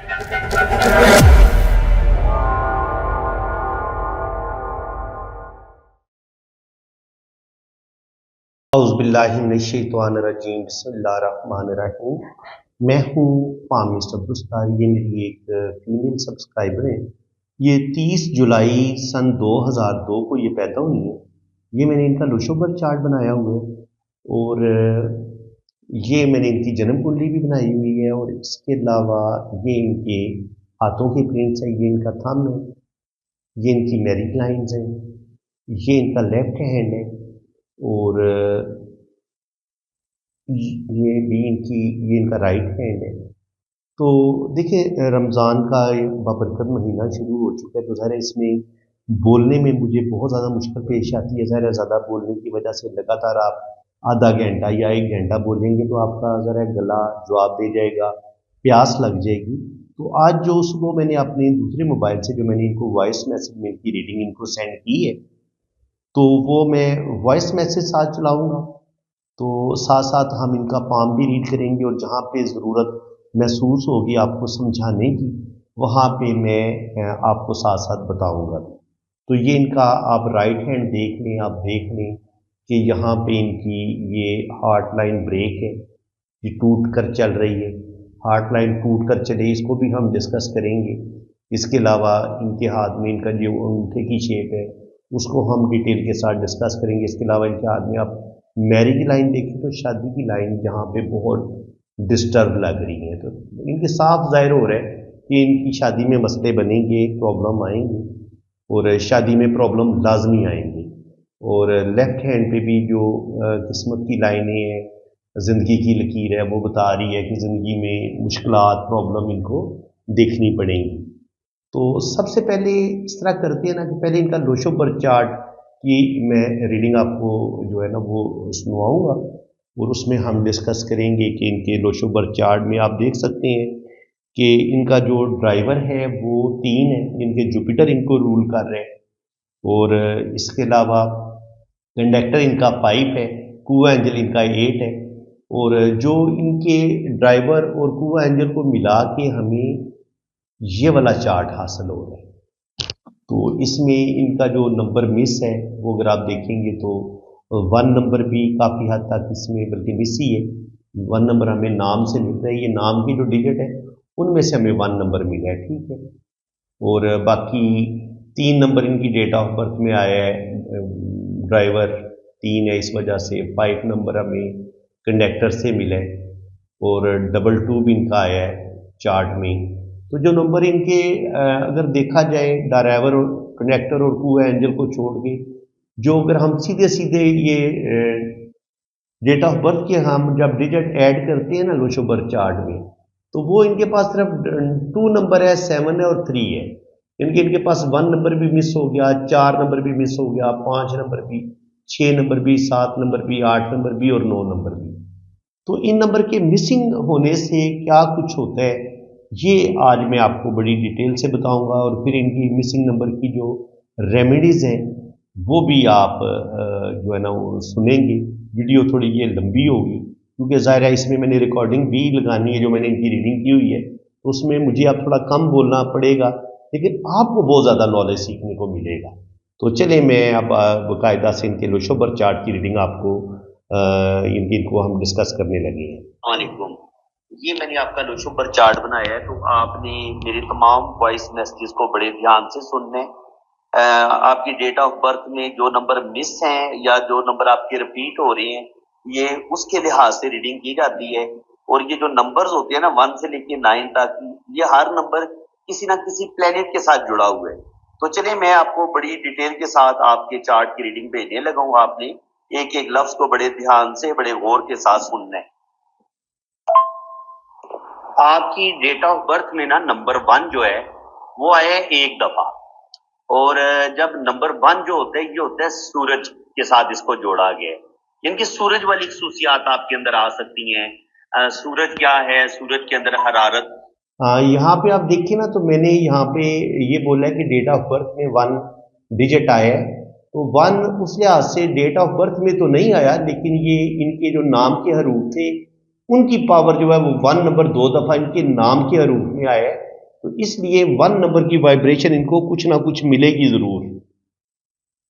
औज़ुबिल्लाहिमिनश्शैतानिर्रजीम बिस्मिल्लाहिर्रहमानिर्रहीम। मैं हूँ फामिस अब्दुस्तार, ये मेरी एक फीमेल सब्सक्राइबर है। ये 30 जुलाई सन 2002 को ये पैदा हुई है। ये मैंने इनका लोशोबर चार्ट बनाया हुआ है और ये मैंने इनकी जन्म कुंडली भी बनाई हुई है और इसके अलावा ये इनके हाथों के प्रिंट्स हैं, ये इनका थंब है, ये इनकी मैरिज लाइन्स हैं, ये इनका लेफ्ट हैंड है और ये इनका राइट हैंड है। तो देखिए रमज़ान का बाबरकत महीना शुरू हो चुका है, तो ज़ाहिर है इसमें बोलने में मुझे बहुत ज़्यादा मुश्किल पेश आती है। ज़ाहिर है ज़्यादा बोलने की वजह से लगातार आप आधा घंटा या 1 घंटा बोलेंगे तो आपका ज़रा गला जवाब दे जाएगा, प्यास लग जाएगी। तो आज जो सुबह मैंने अपने दूसरे मोबाइल से जो मैंने इनको वॉइस मैसेज में इनकी रीडिंग इनको सेंड की है, तो वो मैं वॉइस मैसेज साथ चलाऊँगा, तो साथ साथ हम इनका पाम भी रीड करेंगे और जहाँ पे ज़रूरत महसूस होगी आपको समझाने की, वहाँ पे मैं आपको साथ साथ बताऊँगा। तो ये इनका आप राइट हैंड देख लें, आप देख लें कि यहाँ पे इनकी ये हार्ट लाइन ब्रेक है, ये टूट कर चल रही है। हार्ट लाइन टूट कर चले, इसको भी हम डिस्कस करेंगे। इसके अलावा इनके हाथ में इनका जो अंगूठे की शेप है उसको हम डिटेल के साथ डिस्कस करेंगे। इसके अलावा इनके हाथ में आप मैरिज की लाइन देखें तो शादी की लाइन यहाँ पे बहुत डिस्टर्ब लग रही है, तो इनके साफ जाहिर हो रहा है कि इनकी शादी में मसले बनेंगे, प्रॉब्लम आएंगे और शादी में प्रॉब्लम लाजमी आएंगे। और लेफ्ट हैंड पे भी जो किस्मत की लाइनें हैं, ज़िंदगी की लकीर है, वो बता रही है कि ज़िंदगी में मुश्किलात प्रॉब्लम इनको देखनी पड़ेंगी। तो सबसे पहले इस तरह करते हैं ना कि पहले इनका लोशोबर चार्ट की मैं रीडिंग आपको जो है ना वो सुनवाऊँगा और उसमें हम डिस्कस करेंगे कि इनके लोशोबर चार्ट में आप देख सकते हैं कि इनका जो ड्राइवर है वो 3 है, इनके जुपिटर इनको रूल कर रहे हैं और इसके अलावा कंडक्टर इनका 5 है, कुआ एंजल इनका 8 है और जो इनके ड्राइवर और कुआ एंजल को मिला के हमें ये वाला चार्ट हासिल हो रहा है। तो इसमें इनका जो नंबर मिस है वो अगर आप देखेंगे तो 1 नंबर भी काफ़ी हद तक इसमें बल्कि मिस ही है। 1 नंबर हमें नाम से मिल रहा है, ये नाम की जो डिजिट है उनमें से हमें 1 नंबर मिला है, ठीक है। और बाकी 3 नंबर इनकी डेट ऑफ बर्थ में आया है, ड्राइवर 3 है इस वजह से। 5 नंबर हमें कंडक्टर से मिला है और 22 भी इनका आया है चार्ट में। तो जो नंबर इनके अगर देखा जाए ड्राइवर और कंडक्टर और कुआ एंजल को छोड़ के, जो अगर हम सीधे सीधे ये डेट ऑफ बर्थ के हम जब डिजिट ऐड करते हैं ना लोशोबर चार्ट में, तो वो इनके पास सिर्फ 2 नंबर है, 7 है और 3 है। इनके पास 1 नंबर भी मिस हो गया, 4 नंबर भी मिस हो गया, 5 नंबर भी, 6 नंबर भी, 7 नंबर भी, 8 नंबर भी और 9 नंबर भी। तो इन नंबर के मिसिंग होने से क्या कुछ होता है ये आज मैं आपको बड़ी डिटेल से बताऊंगा और फिर इनकी मिसिंग नंबर की जो रेमेडीज़ हैं वो भी आप जो है ना वो सुनेंगे। वीडियो थोड़ी ये लंबी होगी क्योंकि ज़ाहिर है इसमें मैंने रिकॉर्डिंग भी लगानी है, जो मैंने इनकी रीडिंग की हुई है तो उसमें मुझे अब थोड़ा कम बोलना पड़ेगा, लेकिन आपको बहुत ज़्यादा नॉलेज सीखने को मिलेगा। तो चले मैं अब बाकायदा से इनके लोशोबर चार्ट की रीडिंग आपको इनको हम डिस्कस करने लगे हैं। वालेकुम, ये मैंने आपका लोशोबर चार्ट बनाया है, तो आपने मेरे तमाम वॉइस मैसेजेस को बड़े ध्यान से सुनने। आपकी डेट ऑफ बर्थ में जो नंबर मिस हैं या जो नंबर आपके रिपीट हो रहे हैं, ये उसके लिहाज से रीडिंग की जाती है। और ये जो नंबर्स होते हैं ना 1 से लेके 9 तक, ये हर नंबर किसी ना किसी प्लेनेट के साथ जुड़ा हुआ है। तो चलिए मैं आपको बड़ी डिटेल के साथ आपके चार्ट की रीडिंग भेजने लगा हूँ। आपने एक एक लफ्ज को बड़े ध्यान से बड़े गौर के साथ सुनना है। आपकी डेट ऑफ बर्थ में ना नंबर 1 जो है वो आया है 1 दफा, और जब नंबर 1 जो होता है ये होता है सूरज के साथ इसको जोड़ा गया है। इनकी सूरज वाली खसूसियात आपके अंदर आ सकती हैं। सूरज क्या है? सूरज के अंदर हरारत। यहाँ पे आप देखिए ना, तो मैंने यहाँ पे ये बोला है कि डेट ऑफ बर्थ में 1 डिजिट आया है, तो 1 उस लिहाज से डेट ऑफ बर्थ में तो नहीं आया, लेकिन ये इनके जो नाम के हरूफ थे उनकी पावर जो है वो 1 नंबर 2 दफा इनके नाम के हरूफ में आया है। तो इसलिए 1 नंबर की वाइब्रेशन इनको कुछ ना कुछ मिलेगी ज़रूर।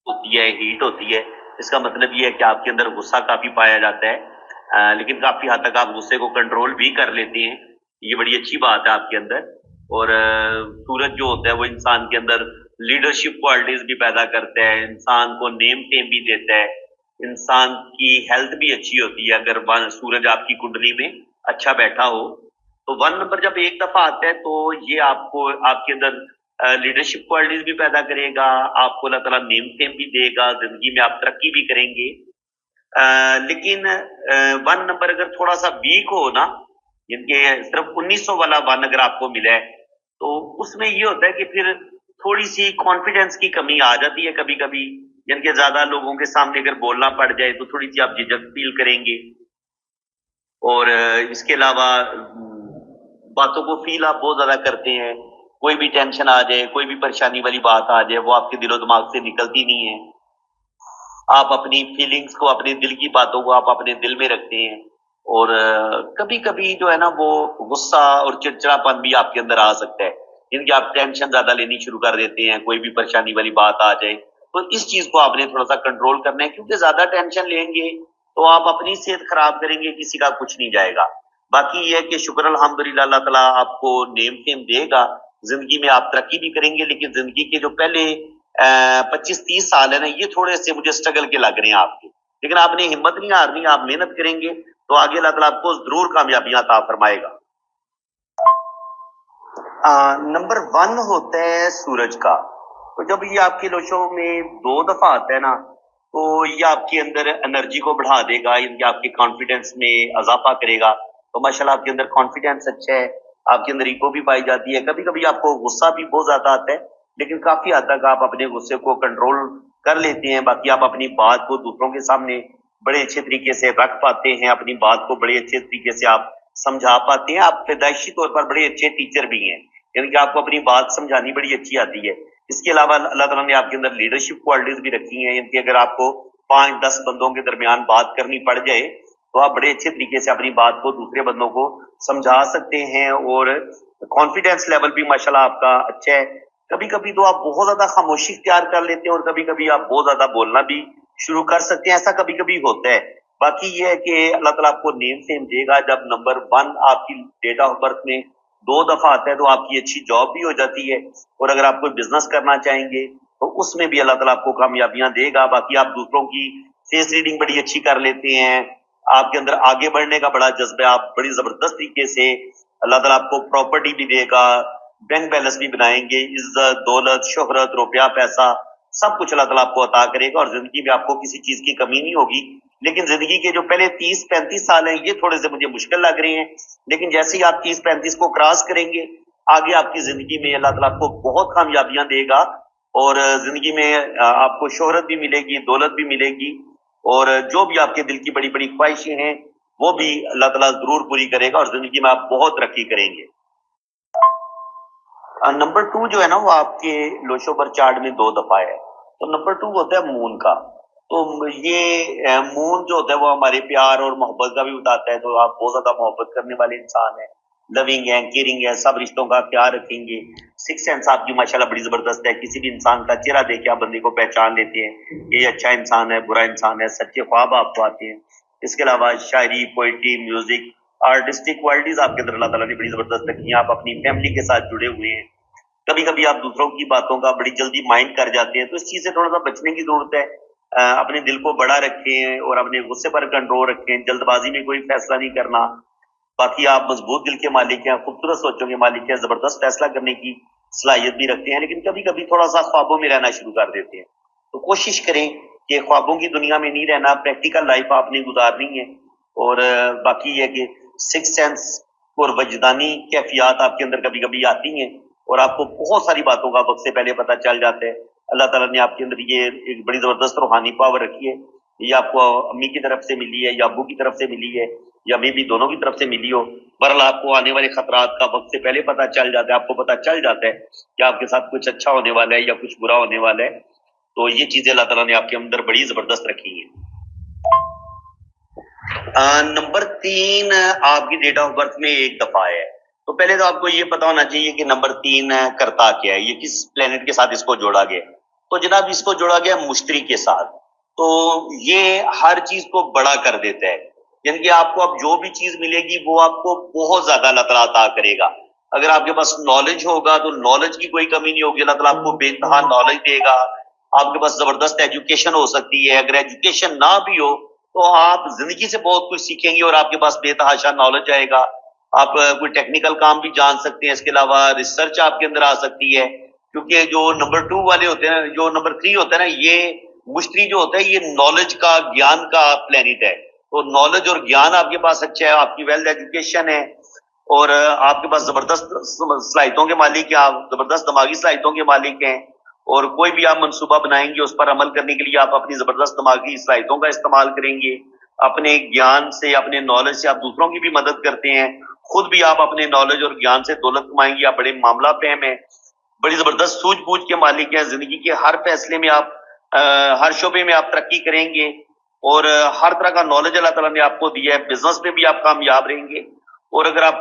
होती है, हीट होती है, इसका मतलब ये है कि आपके अंदर गुस्सा काफ़ी पाया जाता है, लेकिन काफ़ी हद तक आप गुस्से को कंट्रोल भी कर लेते हैं, ये बड़ी अच्छी बात है आपके अंदर। और सूरज जो होता है वो इंसान के अंदर लीडरशिप क्वालिटीज भी पैदा करता है, इंसान को नेम टेम भी देता है, इंसान की हेल्थ भी अच्छी होती है अगर सूरज आपकी कुंडली में अच्छा बैठा हो। तो 1 नंबर जब एक दफा आता है तो ये आपको आपके अंदर लीडरशिप क्वालिटीज भी पैदा करेगा, आपको अल्लाह ताला नेम टेम भी देगा, जिंदगी में आप तरक्की भी करेंगे। लेकिन 1 नंबर अगर थोड़ा सा वीक हो ना, जिनके सिर्फ 1900 वाला 1 अगर आपको मिला है, तो उसमें ये होता है कि फिर थोड़ी सी कॉन्फिडेंस की कमी आ जाती है कभी कभी, जिनके ज्यादा लोगों के सामने अगर बोलना पड़ जाए तो थोड़ी सी आप झिझक फील करेंगे। और इसके अलावा बातों को फील आप बहुत ज्यादा करते हैं, कोई भी टेंशन आ जाए, कोई भी परेशानी वाली बात आ जाए, वो आपके दिलो दिमाग से निकलती नहीं है। आप अपनी फीलिंग्स को, अपने दिल की बातों को आप अपने दिल में रखते हैं। और कभी कभी जो है ना वो गुस्सा और चिड़चिड़ापन भी आपके अंदर आ सकता है, जिनकी आप टेंशन ज्यादा लेनी शुरू कर देते हैं, कोई भी परेशानी वाली बात आ जाए तो इस चीज को आपने थोड़ा सा कंट्रोल करना है, क्योंकि ज्यादा टेंशन लेंगे तो आप अपनी सेहत खराब करेंगे, किसी का कुछ नहीं जाएगा। बाकी ये है कि शुक्र अल्हम्दुलिल्लाह, अल्लाह ताला आपको नेम टेम देगा, जिंदगी में आप तरक्की भी करेंगे। लेकिन जिंदगी के जो पहले 25-30 साल है ना, ये थोड़े से मुझे स्ट्रगल के लग रहे हैं आपके, लेकिन आपने हिम्मत नहीं हारनी, आप मेहनत करेंगे तो आगे अल्लाह ताला आपको जरूर कामयाबियां अता फरमाएगा। नंबर 1 होता है सूरज का। तो जब ये आपके लोशों में 2 दफा आता है ना, तो ये आपके अंदर एनर्जी को बढ़ा देगा, ये आपके कॉन्फिडेंस में इजाफा करेगा। तो माशाल्लाह आपके अंदर कॉन्फिडेंस अच्छा है, आपके अंदर ईगो भी पाई जाती है। कभी कभी आपको गुस्सा भी बहुत ज्यादा आता है, लेकिन काफी हद तक आप अपने गुस्से को कंट्रोल कर लेते हैं। बाकी आप अपनी बात को दूसरों के सामने बड़े अच्छे तरीके से रख पाते हैं, अपनी बात को बड़े अच्छे तरीके से आप समझा पाते हैं। आप पैदाइशी तौर पर बड़े अच्छे टीचर भी हैं, यानी कि आपको अपनी बात समझानी बड़ी अच्छी आती है। इसके अलावा अल्लाह ताला ने आपके अंदर लीडरशिप क्वालिटीज भी रखी हैं, यानी कि अगर आपको 5-10 बंदों के दरमियान बात करनी पड़ जाए तो आप बड़े अच्छे तरीके से अपनी बात को दूसरे बंदों को समझा सकते हैं। और कॉन्फिडेंस लेवल भी माशाल्लाह आपका अच्छा है। कभी कभी तो आप बहुत ज्यादा खामोशी इख्तियार कर लेते हैं और कभी कभी आप बहुत ज्यादा बोलना भी शुरू कर सकते हैं, ऐसा कभी कभी होता है। बाकी ये है कि अल्लाह ताला आपको नेम सेम देगा। जब नंबर 1 आपकी डेट ऑफ बर्थ में 2 दफा आता है तो आपकी अच्छी जॉब भी हो जाती है। और अगर आप कोई बिजनेस करना चाहेंगे तो उसमें भी अल्लाह ताला आपको कामयाबियां देगा। बाकी आप दूसरों की फेस रीडिंग बड़ी अच्छी कर लेते हैं, आपके अंदर आगे बढ़ने का बड़ा जज्बा है, आप बड़ी जबरदस्त तरीके से, अल्लाह ताला आपको प्रॉपर्टी भी देगा, बैंक बैलेंस भी बनाएंगे, इज्जत, दौलत, शोहरत, रुपया, पैसा, सब कुछ अल्लाह ताला आपको अता करेगा और जिंदगी में आपको किसी चीज की कमी नहीं होगी। लेकिन जिंदगी के जो पहले 30-35 साल हैं, ये थोड़े से मुझे मुश्किल लग रहे हैं। लेकिन जैसे ही आप 30-35 को क्रॉस करेंगे, आगे आपकी जिंदगी में अल्लाह ताला आपको बहुत कामयाबियां देगा और जिंदगी में आपको शोहरत भी मिलेगी, दौलत भी मिलेगी, और जो भी आपके दिल की बड़ी बड़ी ख्वाहिशें हैं वो भी अल्लाह ताला जरूर पूरी करेगा और जिंदगी में आप बहुत तरक्की करेंगे। नंबर 2 जो है ना वो आपके लोशो पर चार्ट में 2 दफा है। तो नंबर 2 होता है मून का। तो ये मून जो होता है वो हमारे प्यार और मोहब्बत का भी बताता है। तो आप बहुत ज्यादा मोहब्बत करने वाले इंसान है, लविंग है, केयरिंग है, सब रिश्तों का ख्याल रखेंगे। सिक्स सेंस आपकी माशाल्लाह बड़ी जबरदस्त है, किसी भी इंसान का चेहरा देख के आप बंदे को पहचान लेते हैं, ये अच्छा इंसान है, बुरा इंसान है, सच्चे ख्वाब आपको आते हैं। इसके अलावा शायरी, पोइट्री, म्यूजिक, आर्टिस्टिक क्वालिटीज आपके अंदर अल्लाह ताला ने बड़ी जबरदस्त रखी है। आप अपनी फैमिली के साथ जुड़े हुए हैं। कभी कभी आप दूसरों की बातों का बड़ी जल्दी माइंड कर जाते हैं, तो इस चीज से थोड़ा सा बचने की जरूरत है। अपने दिल को बड़ा रखें और अपने गुस्से पर कंट्रोल रखें, जल्दबाजी में कोई फैसला नहीं करना। बाकी आप मजबूत दिल के मालिक हैं, खूबसूरत सोचों के मालिक हैं, जबरदस्त फैसला करने की सलाहियत भी रखते हैं, लेकिन कभी कभी थोड़ा सा ख्वाबों में रहना शुरू कर देते हैं। तो कोशिश करें कि ख्वाबों की दुनिया में नहीं रहना, प्रैक्टिकल लाइफ आपने गुजारनी है। और बाकी ये कि सिक्स सेंस और वजदानी कैफियत आपके अंदर कभी कभी आती हैं और आपको बहुत सारी बातों का वक्त से पहले पता चल जाता है। अल्लाह ताला ने आपके अंदर ये एक बड़ी जबरदस्त रूहानी पावर रखी है। ये आपको अम्मी की तरफ से मिली है या अब्बू की तरफ से मिली है या मे भी दोनों की तरफ से मिली हो। बहरहाल आपको आने वाले खतरात का वक्त से पहले पता चल जाता है, आपको पता चल जाता है कि आपके साथ कुछ अच्छा होने वाला है या कुछ बुरा होने वाला है। तो ये चीजें अल्लाह ताला ने आपके अंदर बड़ी जबरदस्त रखी है। नंबर 3 आपकी डेट ऑफ बर्थ में 1 दफा है। تو پہلے تو آپ کو یہ پتا ہونا چاہیے کہ نمبر 3 کرتا کیا ہے, یہ کس پلینٹ کے ساتھ اس کو جوڑا گیا. تو جناب اس کو جوڑا گیا مشتری کے ساتھ. تو یہ ہر چیز کو بڑا کر دیتا ہے, یعنی کہ آپ کو اب جو بھی چیز ملے گی وہ آپ کو بہت زیادہ اللہ تعالیٰ عطا کرے گا. اگر آپ کے پاس نالج ہوگا تو نالج کی کوئی کمی نہیں ہوگی, اللہ تعالیٰ آپ کو بے انتہا نالج دے گا. آپ کے پاس زبردست ایجوکیشن ہو سکتی ہے, اگر ایجوکیشن نہ بھی ہو تو آپ زندگی سے بہت کچھ سیکھیں گے اور آپ کے پاس بے تحاشا نالج آئے گا. آپ کوئی ٹیکنیکل کام بھی جان سکتے ہیں, اس کے علاوہ ریسرچ آپ کے اندر آ سکتی ہے, کیونکہ جو نمبر 2 والے ہوتے ہیں, جو نمبر 3 ہوتا ہے نا, یہ مشتری جو ہوتا ہے یہ نالج کا, گیان کا پلینٹ ہے. تو نالج اور گیان آپ کے پاس اچھا ہے, آپ کی ویل ایجوکیشن ہے اور آپ کے پاس زبردست صلاحیتوں کے مالک ہیں, آپ زبردست دماغی صلاحیتوں کے مالک ہیں, اور کوئی بھی آپ منصوبہ بنائیں گے اس پر عمل کرنے کے لیے آپ اپنی زبردست دماغی صلاحیتوں کا استعمال کریں گے. اپنے گیان سے, اپنے نالج سے آپ دوسروں کی بھی مدد کرتے ہیں, خود بھی آپ اپنے نالج اور گیان سے دولت کمائیں گے. آپ بڑے معاملہ فہم ہیں, بڑی زبردست سوجھ بوجھ کے مالک ہیں, زندگی کے ہر فیصلے میں آپ ہر شعبے میں آپ ترقی کریں گے اور ہر طرح کا نالج اللہ تعالیٰ نے آپ کو دیا ہے. بزنس میں بھی آپ کامیاب رہیں گے, اور اگر آپ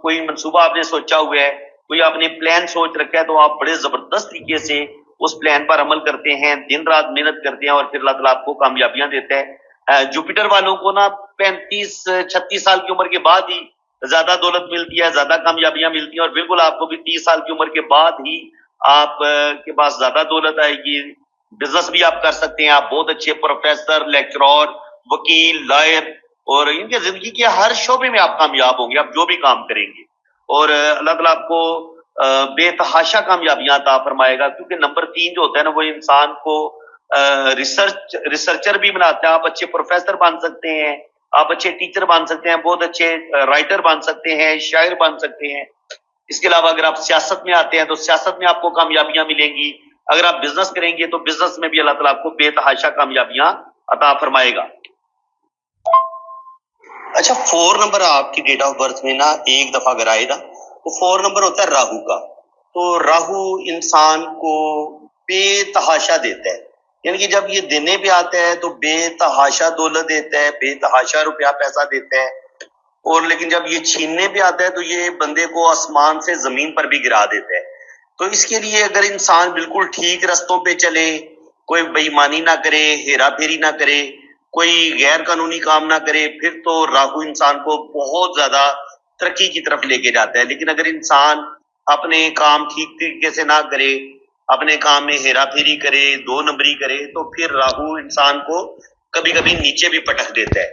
کوئی منصوبہ آپ نے سوچا ہوا ہے, کوئی آپ نے پلان سوچ رکھا ہے, تو آپ بڑے زبردست طریقے سے اس پلان پر عمل کرتے ہیں, دن رات محنت کرتے ہیں اور پھر اللہ تعالیٰ آپ کو کامیابیاں دیتا ہے. جوپیٹر والوں کو نا 35-36 سال کی عمر کے بعد ہی زیادہ دولت ملتی ہے, زیادہ کامیابیاں ملتی ہیں, اور بالکل آپ کو بھی 30 سال کی عمر کے بعد ہی آپ کے پاس زیادہ دولت آئے گی. بزنس بھی آپ کر سکتے ہیں, آپ بہت اچھے پروفیسر, لیکچرار, وکیل, لائر, اور ان کے زندگی کے ہر شعبے میں آپ کامیاب ہوں گے, آپ جو بھی کام کریں گے, اور اللہ تعالیٰ آپ کو بے تحاشا کامیابیاں عطا فرمائے گا. کیونکہ نمبر 3 جو ہوتا ہے نا, وہ انسان کو ریسرچر بھی بناتا ہے. آپ اچھے پروفیسر بن سکتے ہیں, آپ اچھے ٹیچر بن سکتے ہیں, بہت اچھے رائٹر بن سکتے ہیں, شاعر بن سکتے ہیں. اس کے علاوہ اگر آپ سیاست میں آتے ہیں تو سیاست میں آپ کو کامیابیاں ملیں گی. اگر آپ بزنس کریں گے تو بزنس میں بھی اللہ تعالیٰ آپ کو بے تحاشا کامیابیاں عطا فرمائے گا. اچھا, 4 نمبر آپ کی ڈیٹ آف برتھ میں نا ایک دفعہ اگر آئے نا تو 4 نمبر ہوتا ہے راہو کا. تو راہو انسان کو بے تحاشا دیتا ہے, یعنی کہ جب یہ دینے پہ آتا ہے تو بے تحاشا دولت دیتا ہے, بے تحاشا روپیہ پیسہ دیتا ہے, اور لیکن جب یہ چھیننے پہ آتا ہے تو یہ بندے کو آسمان سے زمین پر بھی گرا دیتا ہے. تو اس کے لیے اگر انسان بالکل ٹھیک رستوں پہ چلے, کوئی بے ایمانی نہ کرے, ہیرا پھیری نہ کرے, کوئی غیر قانونی کام نہ کرے, پھر تو راہو انسان کو بہت زیادہ ترقی کی طرف لے کے جاتا ہے. لیکن اگر انسان اپنے کام ٹھیک طریقے سے نہ کرے, اپنے کام میں ہیرا پھیری کرے, 2 نمبری کرے, تو پھر راہو انسان کو کبھی کبھی نیچے بھی پٹک دیتا ہے.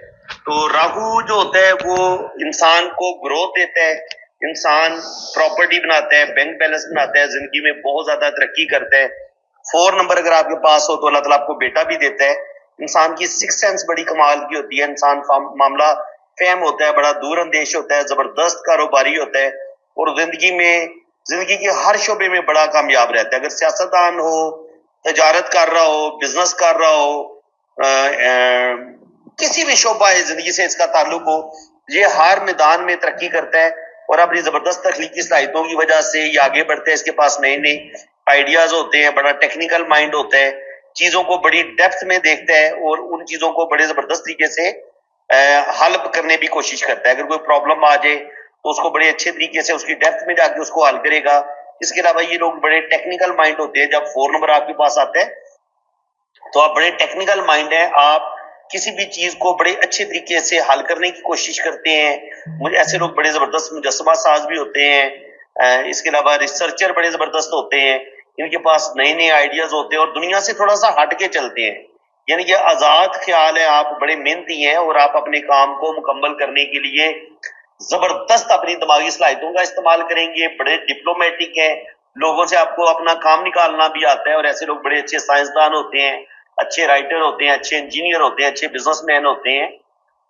تو راہو جو ہوتا ہے وہ انسان کو گروتھ دیتا ہے, انسان پراپرٹی بناتا ہے, بینک بیلنس بناتا ہے, زندگی میں بہت زیادہ ترقی کرتا ہے. 4 نمبر اگر آپ کے پاس ہو تو اللہ تعالیٰ آپ کو بیٹا بھی دیتا ہے. انسان کی 6 سینس بڑی کمال کی ہوتی ہے, انسان معاملہ فہم ہوتا ہے, بڑا دور اندیش ہوتا ہے, زبردست کاروباری ہوتا ہے, اور زندگی کے ہر شعبے میں بڑا کامیاب رہتا ہے. اگر سیاستدان ہو, تجارت کر رہا ہو, بزنس کر رہا ہو, کسی بھی شعبہ زندگی سے اس کا تعلق ہو, یہ ہر میدان میں ترقی کرتا ہے, اور اپنی زبردست تخلیقی صلاحیتوں کی وجہ سے یہ آگے بڑھتے ہیں. اس کے پاس نئے نئے آئیڈیاز ہوتے ہیں, بڑا ٹیکنیکل مائنڈ ہوتا ہے, چیزوں کو بڑی ڈیپتھ میں دیکھتا ہے, اور ان چیزوں کو بڑے زبردست طریقے سے حل کرنے کی کوشش کرتا ہے. اگر کوئی پرابلم آ جائے تو اس کو بڑے اچھے طریقے سے اس کی ڈیپتھ میں جا کے اس کو حل کرے گا. اس کے علاوہ یہ لوگ بڑے ٹیکنیکل مائنڈ ہوتے ہیں. جب 4 نمبر آپ کے پاس آتے ہیں تو آپ بڑے ٹیکنیکل مائنڈ ہیں, آپ کسی بھی چیز کو بڑے اچھے طریقے سے حل کرنے کی کوشش کرتے ہیں. مجھے ایسے لوگ بڑے زبردست مجسمہ ساز بھی ہوتے ہیں. اس کے علاوہ ریسرچر بڑے زبردست ہوتے ہیں, ان کے پاس نئے نئے آئیڈیاز ہوتے ہیں اور دنیا سے تھوڑا سا ہٹ کے چلتے ہیں. یعنی کہ آزاد خیال ہے, آپ بڑے محنتی ہیں اور آپ اپنے کام کو مکمل کرنے کے لیے زبردست اپنی دماغی صلاحیتوں کا استعمال کریں گے. بڑے ڈپلومیٹک ہیں, لوگوں سے آپ کو اپنا کام نکالنا بھی آتا ہے, اور ایسے لوگ بڑے اچھے سائنسدان ہوتے ہیں, اچھے رائٹر ہوتے ہیں, اچھے انجینئر ہوتے ہیں, اچھے بزنس مین ہوتے ہیں,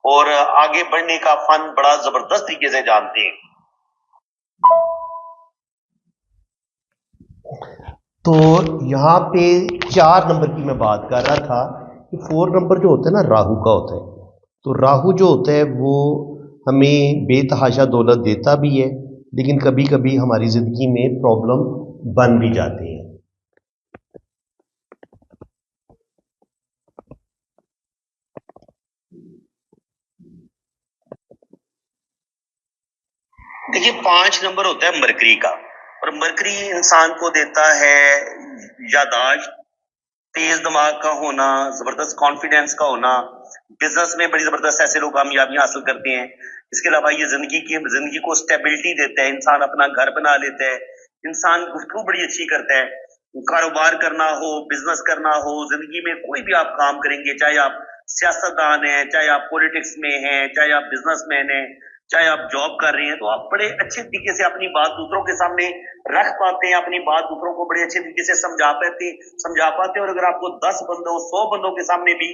اور آگے بڑھنے کا فن بڑا زبردست طریقے سے جانتے ہیں. تو یہاں پہ 4 نمبر کی میں بات کر رہا تھا کہ 4 نمبر جو ہوتا ہے نا راہو کا ہوتا ہے. تو راہو جو ہوتا ہے وہ ہمیں بے تحاشا دولت دیتا بھی ہے, لیکن کبھی کبھی ہماری زندگی میں پرابلم بن بھی جاتے ہیں. देखिए 5 नंबर होता है मरकरी का, और मरकरी इंसान को देता है यादाश्त, तेज दिमाग का होना, जबरदस्त कॉन्फिडेंस का होना, बिजनेस में बड़ी जबरदस्त ऐसे लोग कामयाबी हासिल करते हैं। इसके अलावा ये जिंदगी को स्टेबिलिटी देता है, इंसान अपना घर बना लेता है, इंसान गुफ्तगू बड़ी अच्छी करता है। कारोबार करना हो, बिजनेस करना हो, जिंदगी में कोई भी आप काम करेंगे, चाहे आप सियासतदान हैं, चाहे आप पॉलिटिक्स में हैं, चाहे आप बिजनेसमैन हैं, चाहे आप जॉब कर रहे हैं, तो आप बड़े अच्छे तरीके से अपनी बात दूसरों के सामने रख पाते हैं, अपनी बात दूसरों को बड़े अच्छे तरीके से समझा पाते हैं। और अगर आपको 10 बंदों 100 बंदों के सामने भी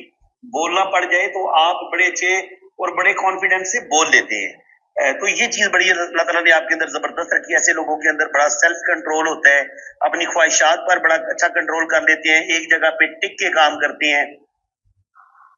बोलना पड़ जाए तो आप बड़े अच्छे और बड़े कॉन्फिडेंस से बोल लेते हैं। तो ये चीज बड़ी अल्लाह ताला ने आपके अंदर जबरदस्त रखी है। ऐसे लोगों के अंदर बड़ा सेल्फ कंट्रोल होता है, अपनी ख्वाहिशात पर बड़ा अच्छा कंट्रोल कर लेते हैं, एक जगह पे टिक के काम करते हैं,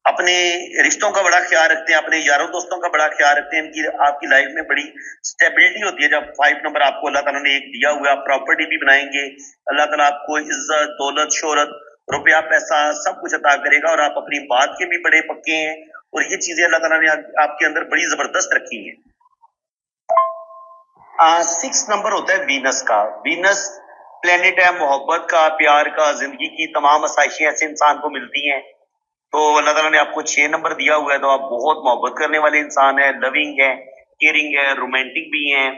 अपने रिश्तों का बड़ा ख्याल रखते हैं, अपने यारों दोस्तों का बड़ा ख्याल रखते हैं। इनकी आपकी लाइफ में बड़ी स्टेबिलिटी होती है। जब 5 नंबर आपको अल्लाह ताला ने एक दिया हुआ, आप प्रॉपर्टी भी बनाएंगे, अल्लाह ताला आपको इज्जत, दौलत, शोहरत, रुपया, पैसा सब कुछ अता करेगा, और आप अपनी बात के भी बड़े पक्के हैं। और ये चीजें अल्लाह ताला ने आपके अंदर बड़ी जबरदस्त रखी है। 6 नंबर होता है वीनस का। वीनस प्लेनेट है मोहब्बत का, प्यार का, जिंदगी की तमाम आसाइशें ऐसे इंसान को मिलती हैं। तो अल्लाह ताला ने आपको 6 नंबर दिया हुआ है, तो आप बहुत मोहब्बत करने वाले इंसान है, लविंग है, केयरिंग है, रोमांटिक भी हैं,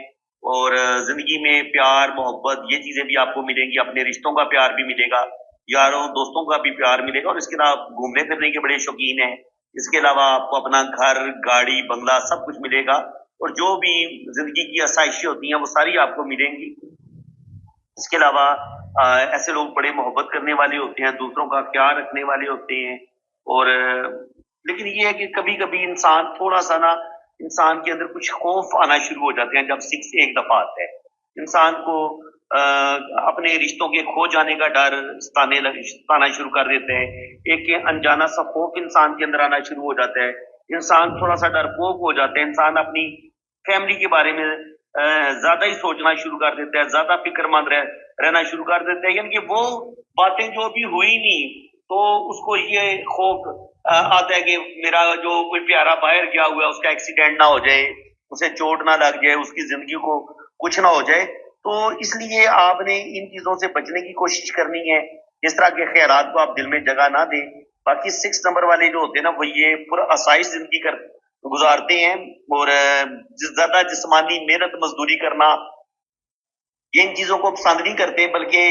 और जिंदगी में प्यार, मोहब्बत, ये चीजें भी आपको मिलेंगी। अपने रिश्तों का प्यार भी मिलेगा, यारों दोस्तों का भी प्यार मिलेगा, और इसके अलावा घूमने फिरने के बड़े शौकीन है। इसके अलावा आपको अपना घर, गाड़ी, बंगला सब कुछ मिलेगा, और जो भी जिंदगी की आसाइशें होती हैं वो सारी आपको मिलेंगी। इसके अलावा ऐसे लोग बड़े मोहब्बत करने वाले होते हैं, दूसरों का ख्याल रखने वाले होते हैं। और लेकिन ये है कि कभी कभी इंसान थोड़ा सा ना, इंसान के अंदर कुछ खौफ आना शुरू हो जाते हैं जब 6 एक दफा आता है। इंसान को अपने रिश्तों के खो जाने का डर सताना शुरू कर देता है। एक अनजाना सा खौफ इंसान के अंदर आना शुरू हो जाता है। इंसान थोड़ा सा डरपोक हो जाता है। इंसान अपनी फैमिली के बारे में ज्यादा ही सोचना शुरू कर देता है, ज्यादा फिक्रमंद रहना शुरू कर देता है। यानी कि वो बातें जो अभी हुई नहीं, तो उसको ये खौफ आता है कि मेरा जो कोई प्यारा बाहर गया हुआ है उसका एक्सीडेंट ना हो जाए, उसे चोट ना लग जाए, उसकी जिंदगी को कुछ ना हो जाए। तो इसलिए आपने इन चीजों से बचने की कोशिश करनी है। इस तरह के ख्यालात को आप दिल में जगह ना दें। बाकी 6 नंबर वाले जो होते हैं ना, वो ये पूरा आसाइश जिंदगी गुजारते हैं, और ज्यादा जिस्मानी मेहनत मजदूरी करना, ये इन चीजों को पसंद नहीं करते, बल्कि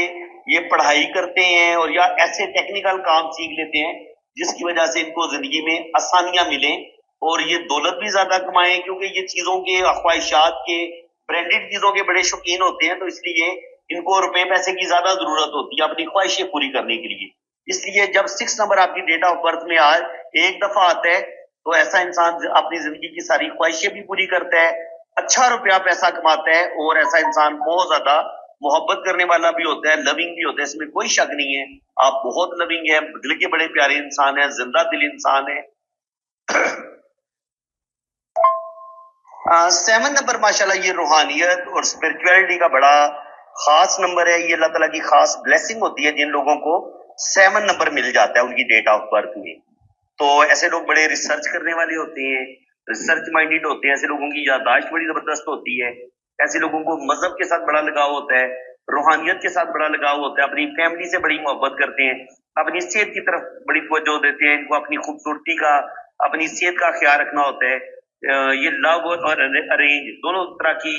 ये पढ़ाई करते हैं और या ऐसे टेक्निकल काम सीख लेते हैं जिसकी वजह से इनको जिंदगी में आसानियां मिले, और ये दौलत भी ज्यादा कमाएं, क्योंकि ये चीजों के, ख्वाहिशात के, ब्रांडेड चीजों के बड़े शौकीन होते हैं। तो इसलिए इनको रुपए पैसे की ज्यादा जरूरत होती है अपनी ख्वाहिशें पूरी करने के लिए। इसलिए जब 6 नंबर आपकी डेट ऑफ बर्थ में आज एक दफा आता है, तो ऐसा इंसान अपनी जिंदगी की सारी ख्वाहिशें भी पूरी करता है, अच्छा रुपया पैसा कमाता है, और ऐसा इंसान बहुत ज्यादा मोहब्बत करने वाला भी होता है, लविंग भी होता है, इसमें कोई शक नहीं है। आप बहुत लविंग है, दिल के बड़े प्यारे इंसान है, जिंदा दिल इंसान है। 7 नंबर माशाल्लाह ये रूहानियत और स्पिरिचुअलिटी का बड़ा खास नंबर है। ये अल्लाह ताला की खास ब्लेसिंग होती है जिन लोगों को 7 नंबर मिल जाता है उनकी डेट ऑफ बर्थ में। तो ऐसे लोग बड़े रिसर्च करने वाले होते हैं, रिसर्च माइंडेड होते हैं। ऐसे लोगों की याददाश्त बड़ी जबरदस्त होती है। ऐसे लोगों को मजहब के साथ बड़ा लगाव होता है, रूहानियत के साथ बड़ा लगाव होता है, अपनी फैमिली से बड़ी मोहब्बत करते हैं, अपनी सेहत की तरफ बड़ी तवज्जो देते हैं। इनको अपनी खूबसूरती का, अपनी सेहत का ख्याल रखना होता है। ये लव और अरेंज दोनों तरह की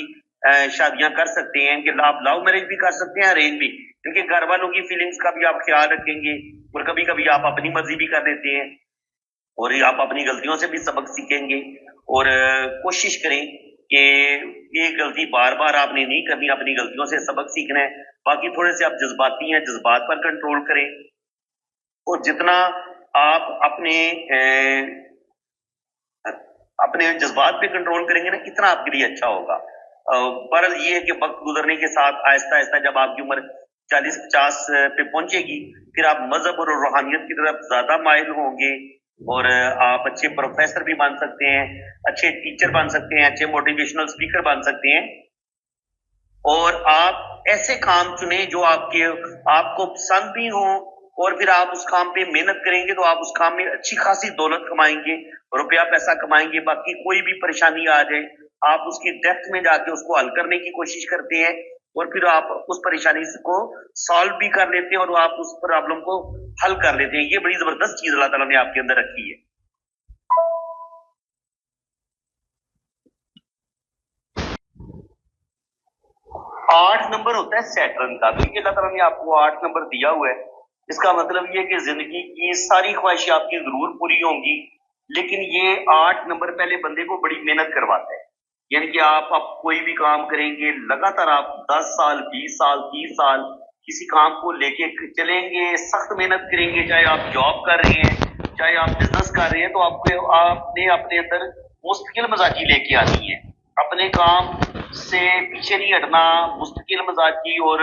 शादियां कर सकते हैं। कि आप लव मैरिज भी कर सकते हैं, अरेंज भी, क्योंकि घर वालों की फीलिंग्स का भी आप ख्याल रखेंगे, और कभी कभी आप अपनी मर्जी भी कर देते हैं, और आप अपनी गलतियों से भी सबक सीखेंगे। और कोशिश करें कि ये गलती बार बार आपने नहीं करनी, अपनी गलतियों से सबक सीखना है। बाकी थोड़े से आप जज्बाती हैं, जज्बात पर कंट्रोल करें, और जितना आप अपने जज्बात पे कंट्रोल करेंगे ना, इतना आपके लिए अच्छा होगा। पर ये है कि वक्त गुजरने के साथ आहिस्ता आहिस्ता जब आपकी उम्र 40-50 पे पहुंचेगी, फिर आप मजहब और रूहानियत की तरफ ज्यादा माइल होंगे, और आप अच्छे प्रोफेसर भी बन सकते हैं, अच्छे टीचर बन सकते हैं, अच्छे मोटिवेशनल स्पीकर बन सकते हैं। और आप ऐसे काम चुने जो आपको पसंद भी हो, और फिर आप उस काम पे मेहनत करेंगे तो आप उस काम में अच्छी खासी दौलत कमाएंगे, रुपया पैसा कमाएंगे। बाकी कोई भी परेशानी आ जाए آپ اس کی ڈیپتھ میں جا کے اس کو حل کرنے کی کوشش کرتے ہیں اور پھر آپ اس پریشانی کو سالو بھی کر لیتے ہیں اور آپ اس پرابلم کو حل کر لیتے ہیں. یہ بڑی زبردست چیز اللہ تعالیٰ نے آپ کے اندر رکھی ہے. 8 نمبر ہوتا ہے سیٹرن کا. تو یہ اللہ تعالیٰ نے آپ کو 8 نمبر دیا ہوا ہے. اس کا مطلب یہ کہ زندگی کی ساری خواہشیں آپ کی ضرور پوری ہوں گی، لیکن یہ 8 نمبر پہلے بندے کو بڑی محنت کرواتا ہے. یعنی کہ آپ کوئی بھی کام کریں گے لگاتار، آپ 10 سال 20 سال 30 سال کسی کام کو لے کے چلیں گے، سخت محنت کریں گے، چاہے آپ جاب کر رہے ہیں چاہے آپ بزنس کر رہے ہیں، تو آپ نے اپنے اندر مستقل مزاجی لے کے آنی ہے. اپنے کام سے پیچھے نہیں ہٹنا، مستقل مزاجی اور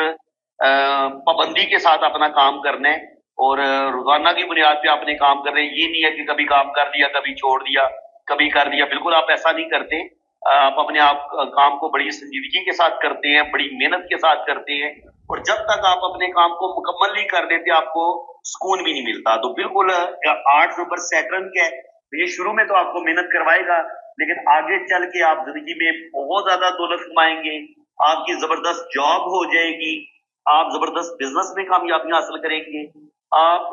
پابندی کے ساتھ اپنا کام کرنا ہے اور روزانہ کی بنیاد پہ اپنے کام کر رہے ہیں. یہ نہیں ہے کہ کبھی کام کر دیا کبھی چھوڑ دیا کبھی کر دیا. بالکل آپ ایسا نہیں کرتے. آپ اپنے آپ کام کو بڑی سنجیدگی کے ساتھ کرتے ہیں، بڑی محنت کے ساتھ کرتے ہیں، اور جب تک آپ اپنے کام کو مکمل نہیں کر دیتے آپ کو سکون بھی نہیں ملتا. تو بالکل 8 نمبر سیٹرن کا ہے. یہ شروع میں تو آپ کو محنت کروائے گا، لیکن آگے چل کے آپ زندگی میں بہت زیادہ دولت کمائیں گے، آپ کی زبردست جاب ہو جائے گی، آپ زبردست بزنس میں کامیابیاں حاصل کریں گے. آپ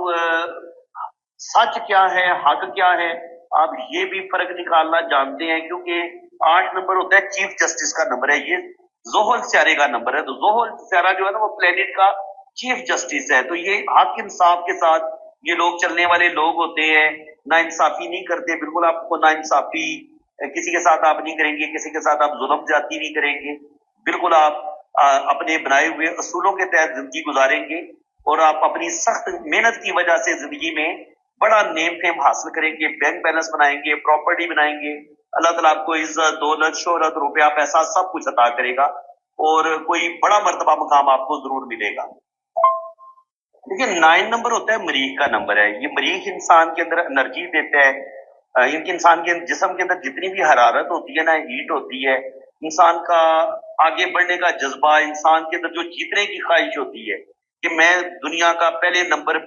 سچ کیا ہے حق کیا ہے آپ یہ بھی فرق نکالنا جانتے ہیں، کیونکہ 8 نمبر ہوتا ہے چیف جسٹس کا نمبر ہے. یہ زحل سیارے کا نمبر ہے. تو زحل سیارہ جو ہے نا وہ پلینٹ کا چیف جسٹس ہے. تو یہ حق انصاف کے ساتھ یہ لوگ چلنے والے لوگ ہوتے ہیں، نا انصافی نہیں کرتے. بالکل آپ کو نا انصافی کسی کے ساتھ آپ نہیں کریں گے، کسی کے ساتھ آپ ظلم زیادتی نہیں کریں گے. بالکل آپ اپنے بنائے ہوئے اصولوں کے تحت زندگی گزاریں گے اور آپ اپنی سخت محنت کی وجہ سے زندگی میں بڑا نیم فیم حاصل کریں گے، بینک بیلنس بنائیں گے، پراپرٹی بنائیں گے. اللہ تعالیٰ آپ کو عزت دولت شہرت روپیہ پیسہ سب کچھ عطا کرے گا اور کوئی بڑا مرتبہ مقام آپ کو ضرور ملے گا. دیکھیے 9 نمبر ہوتا ہے مریخ کا نمبر ہے. یہ مریخ انسان کے اندر انرجی دیتا ہے. انسان کے جسم کے اندر جتنی بھی حرارت ہوتی ہے نا، ہیٹ ہوتی ہے، انسان کا آگے بڑھنے کا جذبہ، انسان کے اندر جو جیتنے کی خواہش ہوتی ہے کہ میں دنیا کا پہلے نمبر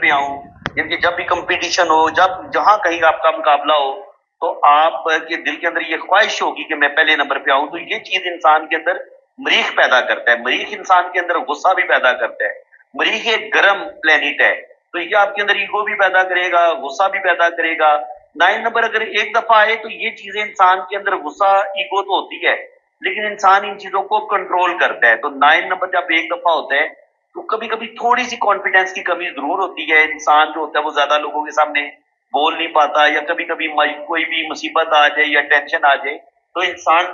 پہ آؤں. یعنی کہ جب بھی کمپٹیشن ہو، جہاں کہیں آپ کا مقابلہ ہو، تو آپ کے دل کے اندر یہ خواہش ہوگی کہ میں پہلے نمبر پہ آؤں. تو یہ چیز انسان کے اندر مریخ پیدا کرتا ہے. مریخ انسان کے اندر غصہ بھی پیدا کرتا ہے. مریخ ایک گرم پلینٹ ہے، تو یہ آپ کے اندر ایگو بھی پیدا کرے گا، غصہ بھی پیدا کرے گا. 9 نمبر اگر ایک دفعہ آئے تو یہ چیزیں انسان کے اندر غصہ ایگو تو ہوتی ہے، لیکن انسان ان چیزوں کو کنٹرول کرتا ہے. تو 9 نمبر جب ایک دفعہ ہوتا ہے تو کبھی کبھی تھوڑی سی کانفیڈینس کی کمی ضرور ہوتی ہے. انسان جو ہوتا ہے وہ زیادہ لوگوں کے سامنے بول نہیں پاتا، یا کبھی کبھی کوئی بھی مصیبت آ جائے یا ٹینشن آ جائے تو انسان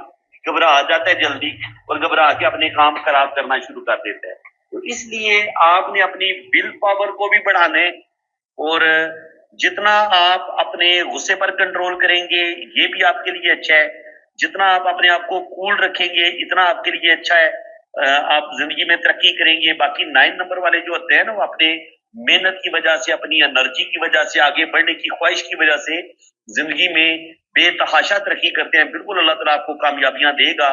گھبرا جاتا ہے جلدی، اور گھبرا کے اپنے کام خراب کرنا شروع کر دیتا ہے. تو اس لیے آپ نے اپنی ول پاور کو بھی بڑھانا ہے، اور جتنا آپ اپنے غصے پر کنٹرول کریں گے یہ بھی آپ کے لیے اچھا ہے. جتنا آپ اپنے آپ کو کول رکھیں گے اتنا آپ کے لیے اچھا ہے. آپ زندگی میں ترقی کریں گے. باقی 9 نمبر والے جو ہوتے ہیں نا، وہ اپنے محنت کی وجہ سے، اپنی انرجی کی وجہ سے، آگے بڑھنے کی خواہش کی وجہ سے زندگی میں بے تحاشا ترقی کرتے ہیں. بالکل اللہ تعالیٰ آپ کو کامیابیاں دے گا،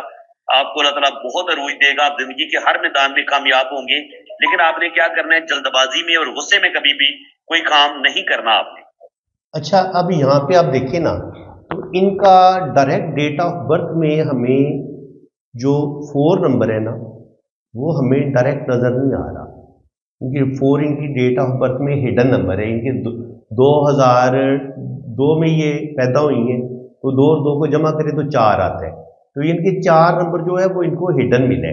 آپ کو اللہ تعالیٰ بہت عروج دے گا، آپ زندگی کے ہر میدان میں کامیاب ہوں گے. لیکن آپ نے کیا کرنا ہے، جلد بازی میں اور غصے میں کبھی بھی کوئی کام نہیں کرنا آپ نے. اچھا، اب یہاں پہ آپ دیکھیں نا، تو ان کا ڈائریکٹ ڈیٹ آف برتھ میں ہمیں جو 4 نمبر ہے نا وہ ہمیں ڈائریکٹ نظر نہیں آ رہا، کیونکہ 4 ان کی ڈیٹ آف برتھ میں ہڈن نمبر ہے. ان کے 2002 میں یہ پیدا ہوئی ہیں، تو 2 اور 2 کو جمع کریں تو 4 آتا ہے. تو ان کے 4 نمبر جو ہے وہ ان کو ہڈن ملے.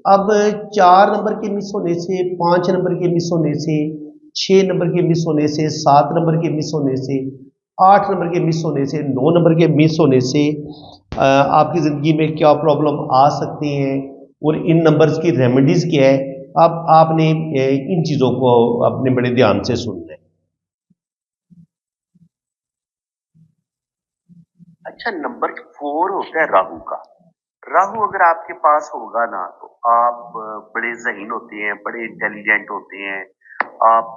اب 4 نمبر کے مس ہونے سے، 5 نمبر کے مس ہونے سے، 6 نمبر کے مس ہونے سے، 7 نمبر کے مس ہونے سے، 8 نمبر کے مس ہونے سے، 9 نمبر کے مس ہونے سے آپ کی زندگی میں کیا پرابلم آ سکتی ہیں اور ان نمبرز کی ریمیڈیز کیا ہے. اب آپ نے ان چیزوں کو اپنے بڑے دھیان سے سننا ہے. اچھا، نمبر 4 ہوتا ہے راہو کا. راہو اگر آپ کے پاس ہوگا نا تو آپ بڑے ذہین ہوتے ہیں، بڑے انٹیلیجنٹ ہوتے ہیں. آپ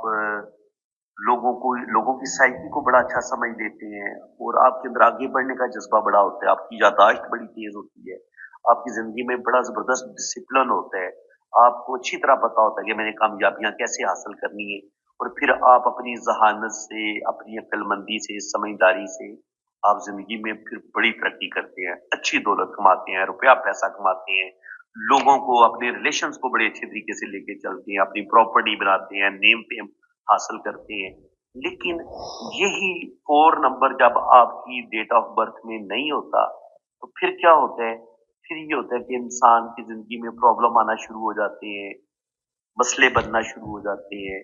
لوگوں کی سائیکی کو بڑا اچھا سمجھ لیتے ہیں، اور آپ کے اندر آگے بڑھنے کا جذبہ بڑا ہوتا ہے. آپ کی یادداشت بڑی تیز ہوتی ہے. آپ کی زندگی میں بڑا زبردست ڈسپلن ہوتا ہے. آپ کو اچھی طرح پتا ہوتا ہے کہ میں نے کامیابیاں کیسے حاصل کرنی ہے، اور پھر آپ اپنی ذہانت سے، اپنی عقل مندی سے، سمجھداری سے آپ زندگی میں پھر بڑی ترقی کرتے ہیں، اچھی دولت کماتے ہیں، روپیہ پیسہ کماتے ہیں، لوگوں کو اپنے ریلیشنز کو بڑے اچھے طریقے سے لے کے چلتے ہیں، اپنی پراپرٹی بناتے ہیں، نیم فیم حاصل کرتے ہیں۔ لیکن یہی 4 نمبر جب آپ کی ڈیٹ آف برتھ میں نہیں ہوتا تو پھر کیا ہوتا ہے؟ پھر یہ ہوتا ہے کہ انسان کی زندگی میں پرابلم آنا شروع ہو جاتے ہیں، مسئلے بننا شروع ہو جاتے ہیں،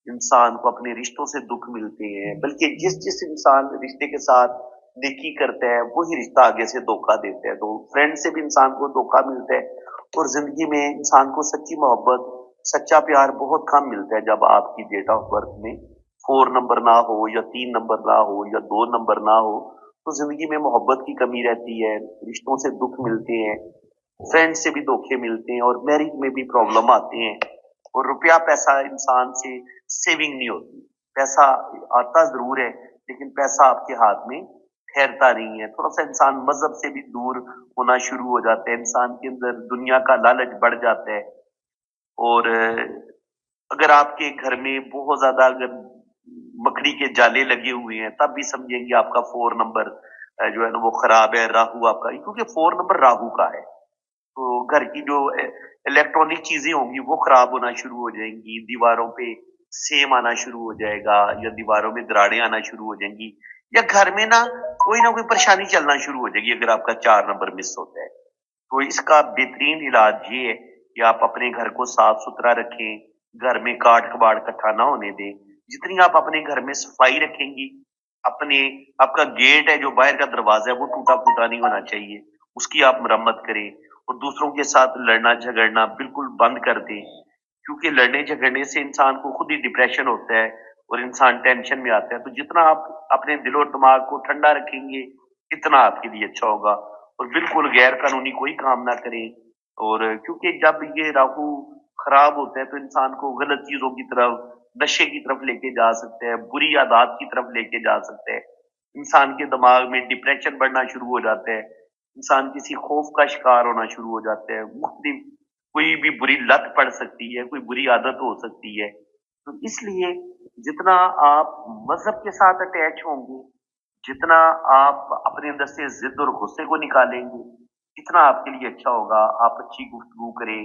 انسان کو اپنے رشتوں سے دکھ ملتے ہیں، بلکہ جس انسان رشتے کے ساتھ نیکی کرتا ہے وہی رشتہ آگے سے دھوکہ دیتا ہے۔ تو فرینڈ سے بھی انسان کو دھوکہ ملتا ہے، اور زندگی میں انسان کو سچی محبت، سچا پیار بہت کم ملتا ہے جب آپ کی ڈیٹ آف برتھ میں 4 نمبر نہ ہو، یا 3 نمبر نہ ہو، یا 2 نمبر نہ ہو، تو زندگی میں محبت کی کمی رہتی ہے، رشتوں سے دکھ ملتے ہیں، فرینڈ سے بھی دھوکے ملتے ہیں، اور میرج میں بھی پرابلم آتے ہیں، اور روپیہ پیسہ انسان سے سیونگ نہیں ہوتی۔ پیسہ آتا ضرور ہے لیکن پیسہ آپ کے ہاتھ میں ٹھہرتا نہیں ہے۔ تھوڑا سا انسان مذہب سے بھی دور ہونا شروع ہو جاتا ہے، انسان کے اندر دنیا کا لالچ بڑھ جاتا ہے، اور اگر آپ کے گھر میں بہت زیادہ اگر مکڑی کے جالے لگے ہوئے ہیں تب بھی سمجھیں گے آپ کا 4 نمبر جو ہے نا وہ خراب ہے، راہو آپ کا، کیونکہ 4 نمبر راہو کا ہے۔ تو گھر کی جو الیکٹرانک چیزیں ہوں گی وہ خراب ہونا شروع ہو جائیں گی، دیواروں پہ سیم آنا شروع ہو جائے گا، یا دیواروں میں دراڑیں آنا شروع ہو جائیں گی، یا گھر میں نہ کوئی پریشانی چلنا شروع ہو جائے گی اگر آپ کا 4 نمبر مس ہوتا ہے۔ تو اس کا بہترین علاج یہ ہے کہ آپ اپنے گھر کو صاف ستھرا رکھیں، گھر میں کاٹ کباڑ اکٹھا نہ ہونے دیں۔ جتنی آپ اپنے گھر میں صفائی رکھیں گی، آپ کا گیٹ ہے جو باہر کا دروازہ ہے وہ ٹوٹا پھوٹا نہیں ہونا چاہیے، اس کی آپ مرمت کریں، اور دوسروں کے ساتھ لڑنا جھگڑنا بالکل بند کر دیں، کیونکہ لڑنے جھگڑنے سے انسان کو خود ہی ڈپریشن ہوتا ہے اور انسان ٹینشن میں آتا ہے۔ تو جتنا آپ اپنے دل و دماغ کو ٹھنڈا رکھیں گے اتنا آپ کے لیے اچھا ہوگا، اور بالکل غیر قانونی کوئی کام نہ کریں۔ اور کیونکہ جب یہ راہو خراب ہوتا ہے تو انسان کو غلط چیزوں کی طرف، نشے کی طرف لے کے جا سکتے ہیں، بری عادات کی طرف لے کے جا سکتے ہیں، انسان کے دماغ میں ڈپریشن بڑھنا شروع ہو جاتا ہے، انسان کسی خوف کا شکار ہونا شروع ہو جاتا ہے، مختلف کوئی بھی بری لت پڑ سکتی ہے، کوئی بری عادت ہو سکتی ہے۔ تو اس لیے جتنا آپ مذہب کے ساتھ اٹیچ ہوں گے، جتنا آپ اپنے اندر سے ضد اور غصے کو نکالیں گے، اتنا آپ کے لیے اچھا ہوگا۔ آپ اچھی گفتگو کریں،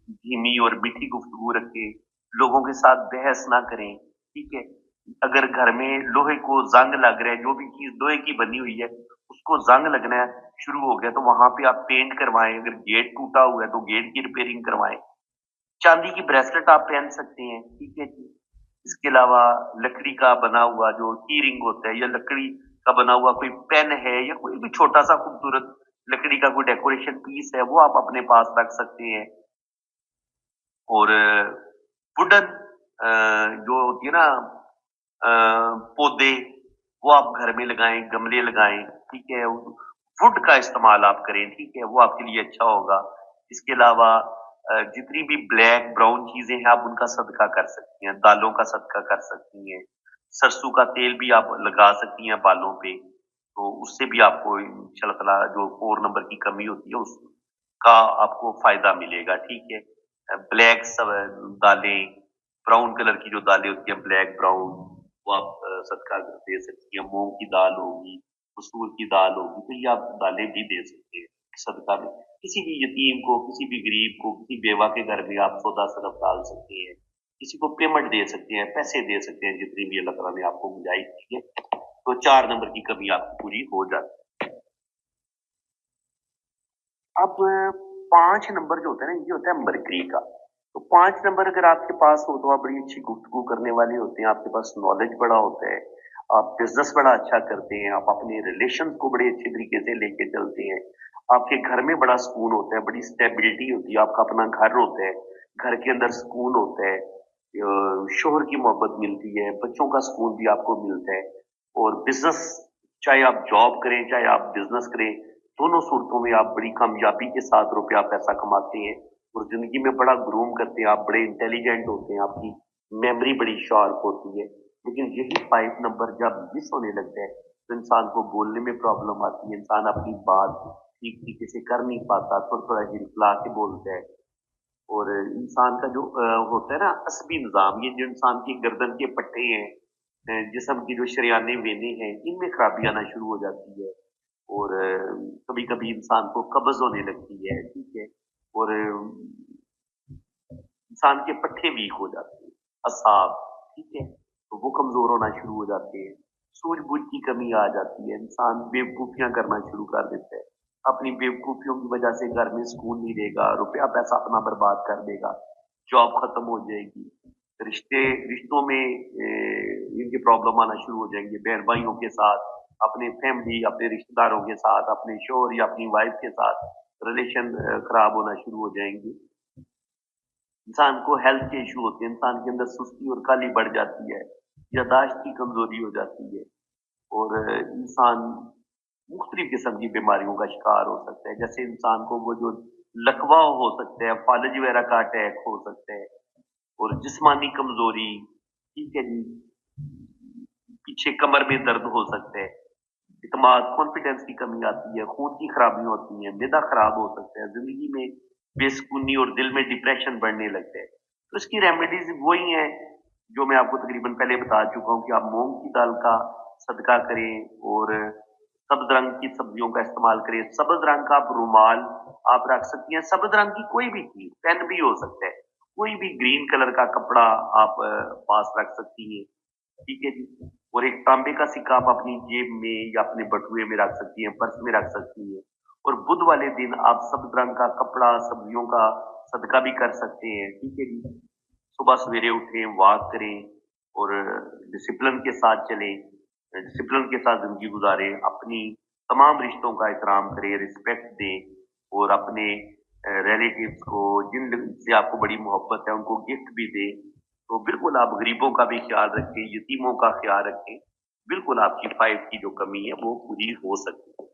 دھیمی اور میٹھی گفتگو رکھیں، لوگوں کے ساتھ بحث نہ کریں، ٹھیک ہے؟ اگر گھر میں لوہے کو زنگ لگ رہا ہے، جو بھی چیز لوہے کی بنی ہوئی ہے اس کو زنگ لگنا شروع ہو گیا تو وہاں پہ آپ پینٹ کروائیں، اگر گیٹ ٹوٹا ہوا ہے تو گیٹ کی ریپیئرنگ کروائیں، چاندی کی بریسلٹ آپ پہن سکتے ہیں، ٹھیک ہے جی۔ اس کے علاوہ لکڑی کا بنا ہوا جو کی رنگ ہوتا ہے، یا لکڑی کا بنا ہوا کوئی پین ہے، یا کوئی بھی چھوٹا سا خوبصورت لکڑی کا کوئی ڈیکوریشن پیس ہے وہ آپ اپنے پاس رکھ سکتے ہیں۔ اور ووڈن جو ہوتی ہے نا پودے، وہ آپ گھر میں لگائیں، گملے لگائیں، ٹھیک ہے؟ وڈ کا استعمال آپ کریں، ٹھیک ہے؟ وہ آپ کے لیے اچھا ہوگا۔ اس کے علاوہ جتنی بھی بلیک براؤن چیزیں ہیں آپ ان کا صدقہ کر سکتی ہیں، دالوں کا صدقہ کر سکتی ہیں، سرسوں کا تیل بھی آپ لگا سکتی ہیں بالوں پہ، تو اس سے بھی آپ کو انشاء اللہ تعالیٰ جو 4 نمبر کی کمی ہوتی ہے اس کا آپ کو فائدہ ملے گا، ٹھیک ہے؟ بلیک دالیں، براؤن کلر کی جو دالیں ہوتی ہیں بلیک براؤن، وہ آپ صدقہ دے سکتی ہیں، مونگ کی دال ہوگی، مسور کی دال ہوگی، تو یہ آپ دالیں بھی دے سکتے ہیں صدقہ میں۔ کسی بھی یتیم کو، کسی بھی غریب کو، کسی بیوہ کے گھر میں آپ 14 صدف ڈال سکتے ہیں، کسی کو پیمنٹ دے سکتے ہیں، پیسے دے سکتے ہیں، جتنی بھی اللہ تعالیٰ نے آپ کو گنجائش دی ہے، تو 4 نمبر کی کمی آپ کی پوری ہو جاتی ہے۔ اب 5 نمبر جو ہوتا ہے نا، یہ ہوتا ہے مرکری کا۔ تو 5 نمبر اگر آپ کے پاس ہو تو آپ بڑی اچھی گفتگو کرنے والے ہوتے ہیں، آپ کے پاس نالج بڑا ہوتا ہے، آپ بزنس بڑا اچھا کرتے ہیں، آپ اپنے ریلیشن کو بڑے اچھے طریقے سے لے کے چلتے ہیں، آپ کے گھر میں بڑا سکون ہوتا ہے، بڑی اسٹیبلٹی ہوتی ہے، آپ کا اپنا گھر ہوتا ہے، گھر کے اندر سکون ہوتا ہے، شوہر کی محبت ملتی ہے، بچوں کا سکون بھی آپ کو ملتا ہے، اور بزنس، چاہے آپ جاب کریں چاہے آپ بزنس کریں، دونوں صورتوں میں آپ بڑی کامیابی کے ساتھ روپیہ پیسہ کماتے ہیں، اور زندگی میں بڑا گروم کرتے ہیں، آپ بڑے انٹیلیجنٹ ہوتے ہیں، آپ کی میموری بڑی شارپ ہوتی ہے۔ لیکن یہی 5 نمبر جب مس ہونے لگتا ہے تو انسان کو بولنے میں پرابلم آتی ہے، انسان اپنی بات ٹھیک طریقے سے کر نہیں پاتا، تھوڑا تھوڑا ہلفلا کے بولتا ہے، اور انسان کا جو ہوتا ہے نا عصبی نظام، یہ جو انسان کی گردن کے پٹھے ہیں जिस्म की जो शरियाने वेने हैं इनमें खराबी आना शुरू हो जाती है और कभी कभी इंसान को कब्ज होने लगती है, ठीक है, और इंसान के पट्टे वीक हो जाते हैं, असाब, ठीक है, तो वो कमजोर होना शुरू हो जाते हैं, सूझबूझ की कमी आ जाती है, इंसान बेवकूफियां करना शुरू कर देता है, अपनी बेवकूफियों की वजह से घर में सुकून नहीं रहेगा, रुपया पैसा अपना बर्बाद कर देगा, जॉब खत्म हो जाएगी, रिश्तों में इनकी प्रॉब्लम आना शुरू हो जाएंगे, बहन भाइयों के साथ, अपने फैमिली, अपने रिश्तेदारों के साथ, अपने शोहर या अपनी वाइफ के साथ रिलेशन खराब होना शुरू हो जाएंगे। इंसान को हेल्थ के इशू होते हैं, इंसान के अंदर सुस्ती और काली बढ़ जाती है, यादाश्त की कमजोरी हो जाती है और इंसान मुख्तलिफ किस्म की बीमारियों का शिकार हो सकता है। जैसे इंसान को वो जो लकवा हो सकता है, फालज वगैरह का अटैक हो सकता है और जिस्मानी कमजोरी, ठीक है जी, पीछे कमर में दर्द हो सकता है, इतमाद कॉन्फिडेंस की कमी आती है, खून की खराबी होती है, मैदा खराब हो सकता है, जिंदगी में बेसुकूनी और दिल में डिप्रेशन बढ़ने लगता है। तो इसकी रेमेडीज वही हैं जो मैं आपको तकरीबन पहले बता चुका हूँ कि आप मूंग की दाल का सदका करें और सब्ज रंग की सब्जियों का इस्तेमाल करें। सब्ज रंग का आप रुमाल आप रख सकती हैं, सब्ज रंग की कोई भी चीज, पेन भी हो सकता है, कोई भी ग्रीन कलर का कपड़ा आप पास रख सकती हैं, ठीक है जी। और एक तांबे का सिक्का आप अपनी जेब में या अपने बटुए में रख सकती हैं, पर्स में रख सकती हैं। और बुध वाले दिन आप सब्ज रंग का कपड़ा सब्जियों का सदका भी कर सकते हैं, ठीक है जी। सुबह सवेरे उठें, वॉक करें और डिसिप्लिन के साथ चलें, डिसिप्लिन के साथ जिंदगी गुजारें, अपनी तमाम रिश्तों का एहतराम करें, रिस्पेक्ट दें और अपने रिलेटिव्स को जिन से आपको बड़ी मोहब्बत है उनको गिफ्ट भी दें। तो बिल्कुल आप गरीबों का भी ख्याल रखें, यतीमों का ख्याल रखें, बिल्कुल आपकी फाइव की जो कमी है वो पूरी हो सकती है।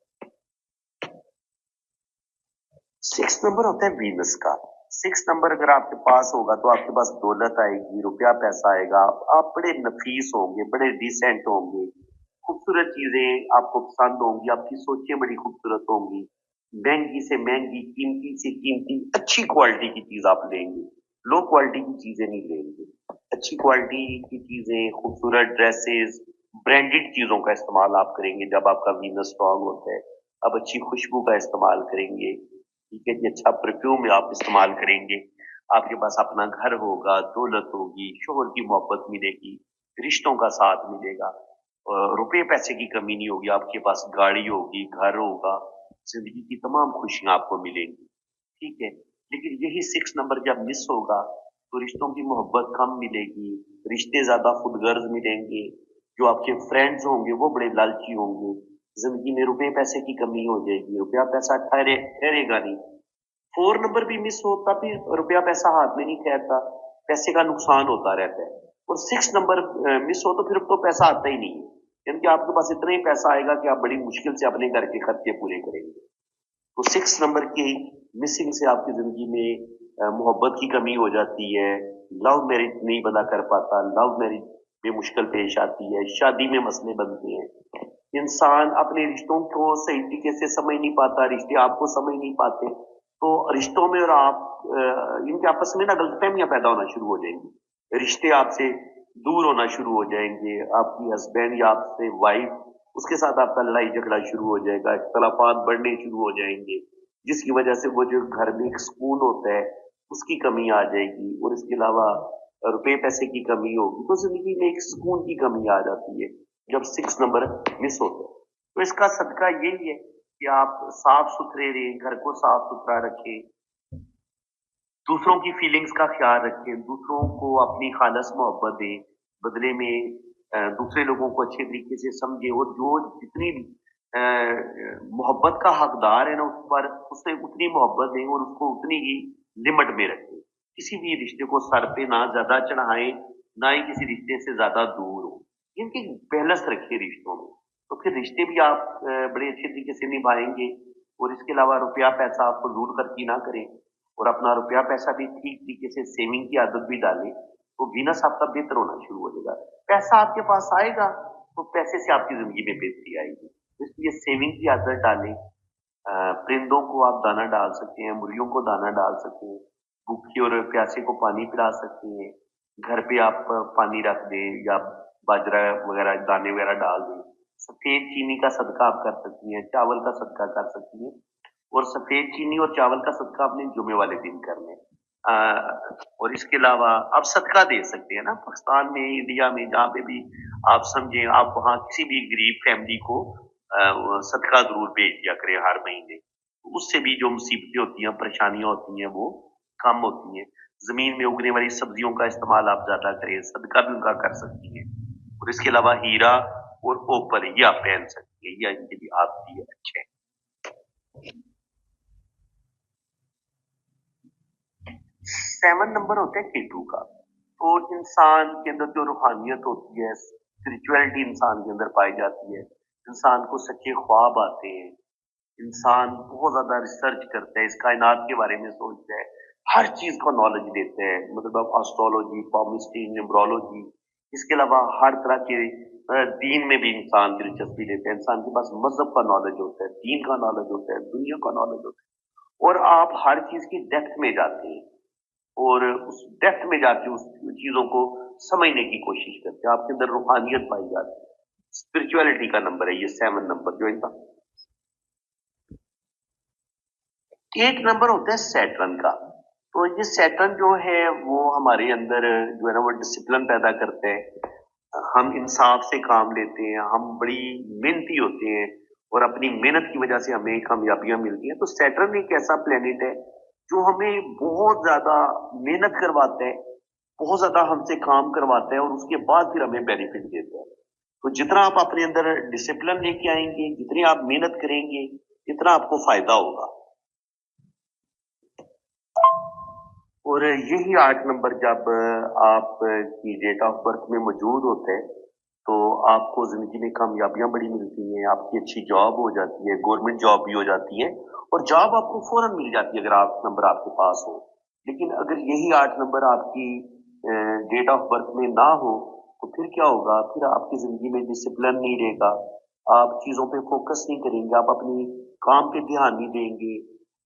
6 नंबर होता है वीनस का। 6 नंबर अगर आपके पास होगा तो आपके पास दौलत आएगी, रुपया पैसा आएगा, आप बड़े नफीस होंगे, बड़े डिसेंट होंगे, खूबसूरत चीजें आपको पसंद होंगी, आपकी सोचें बड़ी खूबसूरत होंगी, महंगी से महंगी, कीमती से कीमती, अच्छी क्वालिटी की चीज आप लेंगे, लो क्वालिटी की चीजें नहीं लेंगे, अच्छी क्वालिटी की चीजें, खूबसूरत ड्रेसेस, ब्रांडेड चीजों का इस्तेमाल आप करेंगे जब आपका वीनस स्ट्रांग होता है। आप अच्छी खुशबू का इस्तेमाल करेंगे, ठीक है जी, अच्छा परफ्यूम आप इस्तेमाल करेंगे, आपके पास अपना घर होगा, दौलत होगी, शोहर की मोहब्बत मिलेगी, रिश्तों का साथ मिलेगा, रुपए पैसे की कमी नहीं होगी, आपके पास गाड़ी होगी, घर होगा, जिंदगी की तमाम खुशियां आपको मिलेंगी, ठीक है। लेकिन यही 6 नंबर जब मिस होगा तो रिश्तों की मोहब्बत कम मिलेगी, रिश्ते ज्यादा खुदगर्ज मिलेंगे, जो आपके फ्रेंड्स होंगे वो बड़े लालची होंगे, जिंदगी में रुपए पैसे की कमी हो जाएगी, रुपया पैसा ठहरेगा नहीं। 4 नंबर भी मिस होता फिर रुपया पैसा हाथ में नहीं ठहरता, पैसे का नुकसान होता रहता है। और 6 नंबर मिस हो तो फिर तो पैसा आता ही नहीं है, यानी कि आपके पास इतना ही पैसा आएगा कि आप बड़ी मुश्किल से अपने घर के खर्चे पूरे करेंगे। तो 6 नंबर की मिसिंग से आपकी जिंदगी में मोहब्बत की कमी हो जाती है, लव मैरिज नहीं बना कर पाता, लव मैरिज में मुश्किल पेश आती है, शादी में मसले बनते हैं, इंसान अपने रिश्तों को सही तरीके से समझ नहीं पाता, रिश्ते आपको समझ नहीं पाते, तो रिश्तों में और आप इनके आपस में ना गलतफहमियां पैदा होना शुरू हो जाएंगी, रिश्ते आपसे दूर होना शुरू हो जाएंगे, आपकी हस्बैंड या आपसे वाइफ उसके साथ आपका लड़ाई झगड़ा शुरू हो जाएगा, इख्तलाफात बढ़ने शुरू हो जाएंगे, जिसकी वजह से वो जो घर में एक सुकून होता है उसकी कमी आ जाएगी और इसके अलावा रुपए पैसे की कमी होगी, तो जिंदगी में एक सुकून की कमी आ जाती है जब 6 नंबर मिस होता है। तो इसका सदका यही है कि आप साफ सुथरे रहें, घर को साफ सुथरा रखें, दूसरों की फीलिंग्स का ख्याल रखें, दूसरों को अपनी खालस मोहब्बत दें, बदले में दूसरे लोगों को अच्छे तरीके से समझें और जो जितनी मोहब्बत का हकदार है ना उस पर उसे उतनी मोहब्बत दें और उसको उतनी ही लिमिट में रखें। किसी भी रिश्ते को सर पे ना ज्यादा चढ़ाएं, ना ही किसी रिश्ते से ज्यादा दूर हो, इनकी बैलेंस रखिए रिश्तों में, तो फिर रिश्ते भी आप बड़े अच्छे तरीके से निभाएंगे और इसके अलावा रुपया पैसा आप फजूल खर्ची ना करें और अपना रुपया पैसा भी ठीक तरीके से सेविंग की आदत भी डालें, तो वीनस आपका बेहतर होना शुरू हो जाएगा। पैसा आपके पास आएगा तो पैसे से आपकी जिंदगी में बेहतरी आएगी, तो इसलिए सेविंग की आदत डालें। परिंदों को आप दाना डाल सकते हैं, मुर्गियों को दाना डाल सकते हैं, भूखे और प्यासे को पानी पिला सकते हैं, घर पे आप पानी रख दें या बाजरा वगैरह दाने वगैरह डाल दें। सफेद चीनी का सदका आप कर सकती हैं, चावल का सदका कर सकती हैं, और सफेद चीनी और चावल का सदका अपने जुमे वाले दिन कर लें। और इसके अलावा आप सदका दे सकते हैं ना, पाकिस्तान में, इंडिया में, जहाँ पे भी आप समझे, आप वहाँ किसी भी गरीब फैमिली को वो सदका जरूर भेज दिया करें हर महीने। उससे भी जो मुसीबतें होती हैं, परेशानियां होती हैं, वो कम होती हैं। जमीन में उगने वाली सब्जियों का इस्तेमाल आप ज्यादा करें, सदका भी उनका कर सकती हैं। और इसके अलावा हीरा और ओपर ये आप पहन सकती है, ये भी आपके लिए अच्छे हैं। 7 नंबर होता है केतु का। तो इंसान के अंदर जो रूहानियत होती है, स्पिरिचुअलिटी इंसान के अंदर पाई जाती है, इंसान को सच्चे ख्वाब आते हैं, इंसान बहुत ज्यादा रिसर्च करता है, इस कायनात के बारे में सोचता है, हर चीज का नॉलेज देता है, मतलब एस्ट्रोलॉजी, पामिस्ट्री, न्यूमरोलॉजी, इसके अलावा हर तरह के दीन में भी इंसान दिलचस्पी लेते हैं। इंसान के पास मजहब का नॉलेज होता है, दीन का नॉलेज होता है, दुनिया का नॉलेज होता है, और आप हर चीज की डेप्थ में जाते हैं और उस डेप्थ में जाके उस चीजों को समझने की कोशिश करते हैं। आपके अंदर रूहानियत पाई जाती है, स्पिरिचुअलिटी का नंबर है ये 7 नंबर जो इनका। 8 नंबर होता है सैटर्न का। तो ये सैटर्न जो है वो हमारे अंदर जो है ना वो डिसिप्लिन पैदा करते हैं, हम इंसाफ से काम लेते हैं, हम बड़ी मेहनती होते हैं और अपनी मेहनत की वजह से हमें कामयाबियां मिलती हैं। तो सैटर्न एक ऐसा प्लेनेट है जो हमें बहुत ज्यादा मेहनत करवाता है, बहुत ज्यादा हमसे काम करवाता है और उसके बाद फिर हमें बेनिफिट देता है। तो जितना आप अपने अंदर डिसिप्लिन लेके आएंगे, जितनी आप मेहनत करेंगे, इतना आपको फायदा होगा। और यही 8 नंबर जब आप की डेट ऑफ बर्थ में मौजूद होते हैं तो आपको जिंदगी में कामयाबियां बड़ी मिलती हैं, आपकी अच्छी जॉब हो जाती है, गवर्नमेंट जॉब भी हो जाती है, और जॉब आपको फौरन मिल जाती है अगर 8 नंबर आपके पास हो। लेकिन अगर यही 8 नंबर आपकी डेट ऑफ बर्थ में ना हो तो फिर क्या होगा, फिर आपकी जिंदगी में डिसिप्लिन नहीं रहेगा, आप चीजों पे फोकस नहीं करेंगे, आप अपनी काम पे ध्यान नहीं देंगे,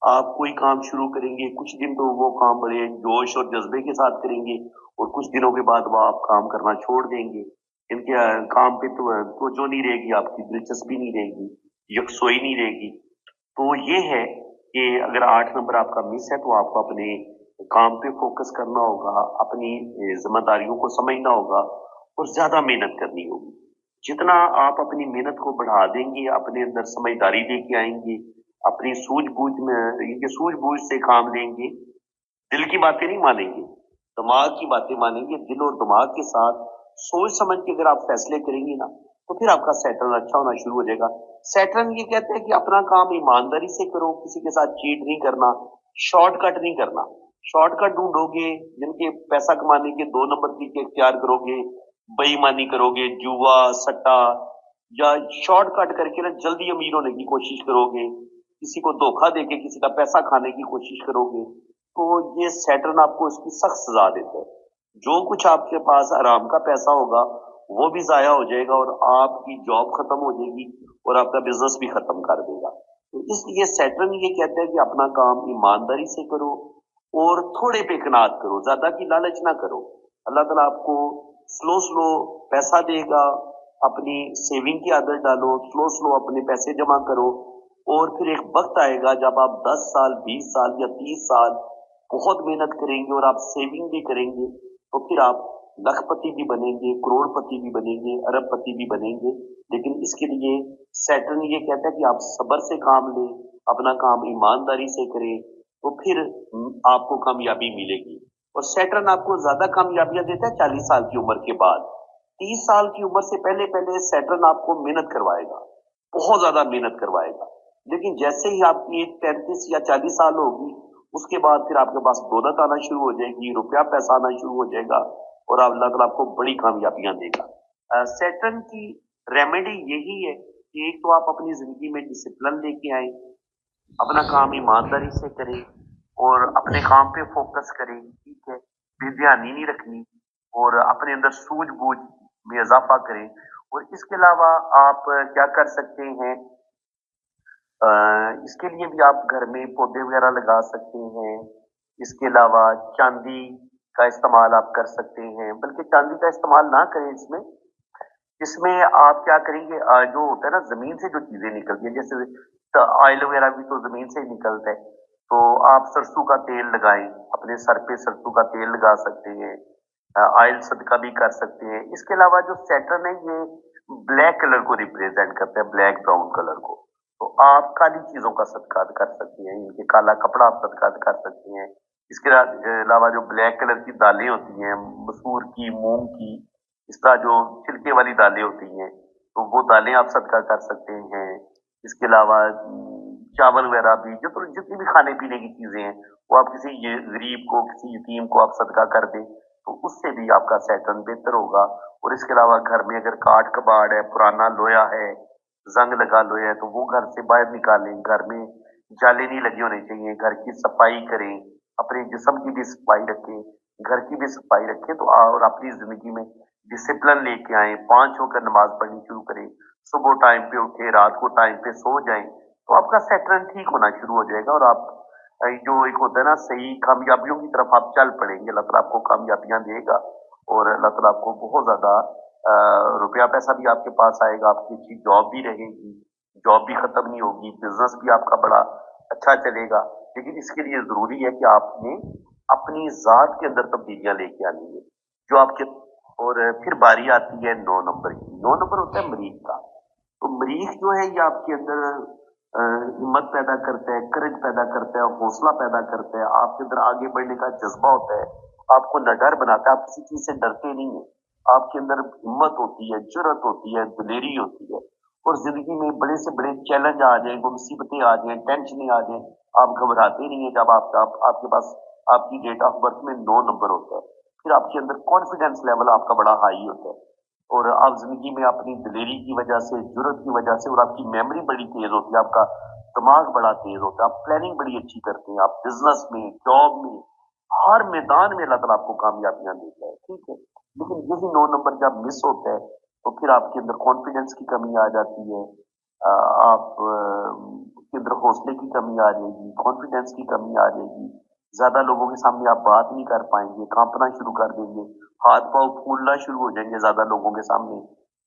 आप कोई काम शुरू करेंगे, कुछ दिन तो वो काम बड़े जोश और जज्बे के साथ करेंगे और कुछ दिनों के बाद वो आप काम करना छोड़ देंगे। इनके काम पे तो जो नहीं रहेगी, आपकी दिलचस्पी नहीं रहेगी, यकसोई नहीं रहेगी। तो ये है कि अगर 8 नंबर आपका मिस है तो आपको अपने काम पे फोकस करना होगा, अपनी जिम्मेदारियों को समझना होगा और ज्यादा मेहनत करनी होगी। जितना आप अपनी मेहनत को बढ़ा देंगे, अपने अंदर समझदारी लेके आएंगे, अपनी सूझबूझ में ये सूझबूझ से काम लेंगे, दिल की बातें नहीं मानेंगे, दिमाग की बातें मानेंगे, दिल और दिमाग के साथ सोच समझ के अगर आप फैसले करेंगे ना तो फिर आपका सैटर्न अच्छा होना शुरू हो जाएगा। सैटर्न ये कहते हैं कि अपना काम ईमानदारी से करो, किसी के साथ चीट नहीं करना, शॉर्टकट नहीं करना। शॉर्टकट ढूंढोगे, जिनके पैसा कमाने के 2 नंबर तरीके इख्तियार करोगे, बेईमानी करोगे, जुआ, सट्टा, या शॉर्टकट करके ना जल्दी अमीर होने की कोशिश करोगे, किसी को धोखा देके किसी का पैसा खाने की कोशिश करोगे, तो ये सैटर्न आपको इसकी सख्त सजा देता है। जो कुछ आपके पास आराम का पैसा होगा वो भी जाया हो जाएगा और आपकी जॉब खत्म हो जाएगी और आपका बिजनेस भी खत्म कर देगा। तो इसलिए सैटर्न ये कहता है कि अपना काम ईमानदारी से करो और थोड़े पे कनात करो, ज्यादा की लालच ना करो। अल्लाह ताला आपको स्लो स्लो पैसा देगा, अपनी सेविंग की आदत डालो, स्लो स्लो अपने पैसे जमा करो, और फिर एक वक्त आएगा जब आप 10 साल, 20 साल या 30 साल बहुत मेहनत करेंगे और आप सेविंग भी करेंगे तो फिर आप लखपति भी बनेंगे, करोड़पति भी बनेंगे, अरबपति भी बनेंगे। लेकिन इसके लिए सैटर्न ये कहता है कि आप सब्र से काम लें, अपना काम ईमानदारी से करें, तो फिर आपको कामयाबी मिलेगी। और सैटर्न आपको ज्यादा कामयाबियां देता है 40 साल की उम्र के बाद। 30 साल की उम्र से पहले पहले सैटर्न आपको मेहनत करवाएगा, बहुत ज्यादा मेहनत करवाएगा। लेकिन जैसे ही आपकी 33 या 40 साल होगी उसके बाद फिर आपके पास दौलत आना शुरू हो जाएगी, रुपया पैसा आना शुरू हो जाएगा और अल्लाह ताला आपको बड़ी कामयाबियां देगा। सैटर्न की रेमेडी यही है कि एक तो आप अपनी जिंदगी में डिसिप्लिन लेके आए, अपना काम ईमानदारी से करें और अपने काम पे फोकस करें, ठीक है, बेध्यानी नहीं रखनी और अपने अंदर सूझबूझ में इजाफा करें। और इसके अलावा आप क्या कर सकते हैं, इसके लिए भी आप घर में पौधे वगैरह लगा सकते हैं। इसके अलावा चांदी का इस्तेमाल आप कर सकते हैं, बल्कि चांदी का इस्तेमाल ना करें इसमें, इसमें आप क्या करेंगे, जो होता है ना ज़मीन से जो चीज़ें निकलती हैं, जैसे ऑयल वगैरह भी तो ज़मीन से ही निकलता है, तो आप सरसों का तेल लगाएँ, अपने सर पे सरसों का तेल लगा सकते हैं, ऑयल सदका भी कर सकते हैं। इसके अलावा जो सैटर्न है ये ब्लैक कलर को रिप्रेजेंट करता है, ब्लैक ब्राउन कलर को। तो आप काली चीज़ों का सदका कर सकते हैं, इनके काला कपड़ा आप सदका कर सकते हैं। इसके अलावा जो ब्लैक कलर की दालें होती हैं, मसूर की, मूँग की, इस तरह जो छिलके वाली दालें होती हैं, तो वो दालें आप सदका कर सकते हैं। इसके अलावा चावल वगैरह भी, जो तो जितनी भी खाने-पीने की चीज़ें हैं, वो आप किसी ये गरीब को, किसी यतीम को आप सदका कर दें, तो उससे भी आपका सेहतमंद बेहतर होगा। और इसके अलावा घर में अगर काट कबाड़ है, पुराना लोया है, जंग लगा लोया है, तो वो घर से बाहर निकालें। घर में जाले नहीं लगे होने चाहिए। घर की सफाई करें, अपने जिस्म की भी सफाई रखें, घर की भी सफाई रखें, तो और अपनी जिंदगी में डिसिप्लिन लेके आए। 5 होकर नमाज पढ़नी शुरू करें, सुबह टाइम पे उठे, रात को टाइम पे सो जाएं, तो आपका सेटल ठीक होना शुरू हो जाएगा। और आप जो एक होता है ना, सही कामयाबियों की तरफ आप चल पड़ेंगे। अल्लाह ताला आपको कामयाबियां देगा, और अल्लाह ताला आपको बहुत ज्यादा रुपया पैसा भी आपके पास आएगा, आपकी अच्छी जॉब भी रहेगी, जॉब भी खत्म नहीं होगी, बिजनेस भी आपका बड़ा अच्छा चलेगा। लेकिन इसके लिए जरूरी है कि आपने अपनी जात के अंदर तब्दीलियां लेके आनी है, जो आपके। और फिर बारी आती है 9 नंबर की। 9 नंबर होता है मरीज का। तो मरीज जो है ये आपके अंदर हिम्मत पैदा करता है, करेज पैदा करता है, हौसला पैदा करता है, आपके अंदर आगे बढ़ने का जज्बा होता है, आपको निडर बनाता है, आप किसी चीज से डरते नहीं है, आपके अंदर हिम्मत होती है, जुर्रत होती है, दिलेरी होती है। और जिंदगी में बड़े से बड़े चैलेंज आ जाए, मुसीबतें आ जाए, टेंशन आ जाए, आप घबराते नहीं है। जब आपके पास आपकी डेट ऑफ बर्थ में 9 नंबर होता है, फिर आपके अंदर कॉन्फिडेंस लेवल आपका बड़ा हाई होता है, और आप जिंदगी में अपनी दिलेरी की वजह से, जुर्रत की वजह से, और आपकी मेमोरी बड़ी तेज होती है, आपका दिमाग बड़ा तेज होता है, आप प्लानिंग बड़ी अच्छी करते हैं, आप बिजनेस में, जॉब में, हर मैदान में अल्लाह ताला आपको कामयाबियां देता है, ठीक है। लेकिन यही 9 नंबर जब मिस होता है, तो फिर आपके अंदर कॉन्फिडेंस की कमी आ जाती है, आप के अंदर हौसले की कमी आ जाएगी, कॉन्फिडेंस की कमी आ जाएगी, ज्यादा लोगों के सामने आप बात नहीं कर पाएंगे, कांपना शुरू कर देंगे, हाथ पांव फूलना शुरू हो जाएंगे ज्यादा लोगों के सामने,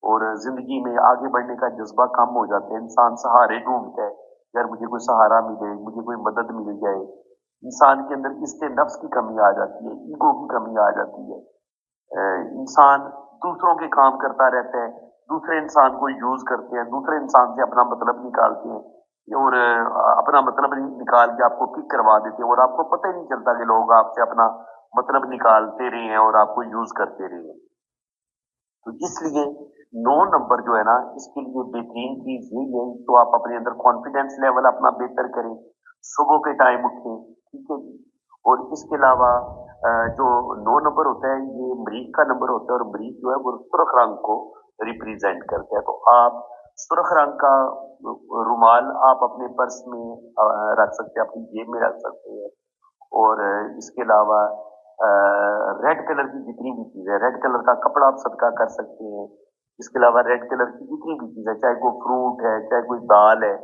और जिंदगी में आगे बढ़ने का जज्बा कम हो जाता है। इंसान सहारे ढूंढता है, यार मुझे कोई सहारा मिले, मुझे कोई मदद मिल जाए। इंसान के अंदर इससे नफ्स की कमी आ जाती है, ईगो की कमी आ जाती है। इंसान दूसरों के काम करता रहता है, दूसरे इंसान को यूज करते हैं, दूसरे इंसान से अपना मतलब निकालते हैं, और अपना मतलब निकाल के आपको किक करवा देते हैं, और आपको पता ही नहीं चलता कि लोग आपसे अपना मतलब निकालते रहे हैं और आपको यूज करते रहे हैं। तो इसलिए 9 नंबर जो है ना, इसके लिए बेहतरीन चीज यही है, तो आप अपने अंदर कॉन्फिडेंस लेवल अपना बेहतर करें, सुबह के टाइम उठें, ठीक है जी। और इसके अलावा जो 9 नंबर होता है, ये मरीज का नंबर होता है, और मरीज जो है वो सुर्ख रंग को रिप्रेजेंट करता है। तो आप सुर्ख रंग का रुमाल आप अपने पर्स में रख सकते हैं, अपनी जेब में रख सकते हैं। और इसके अलावा रेड कलर की जितनी भी चीज है, रेड कलर का कपड़ा आप सदका कर सकते हैं। इसके अलावा रेड कलर की जितनी भी चीज है, चाहे कोई फ्रूट है, चाहे कोई दाल है,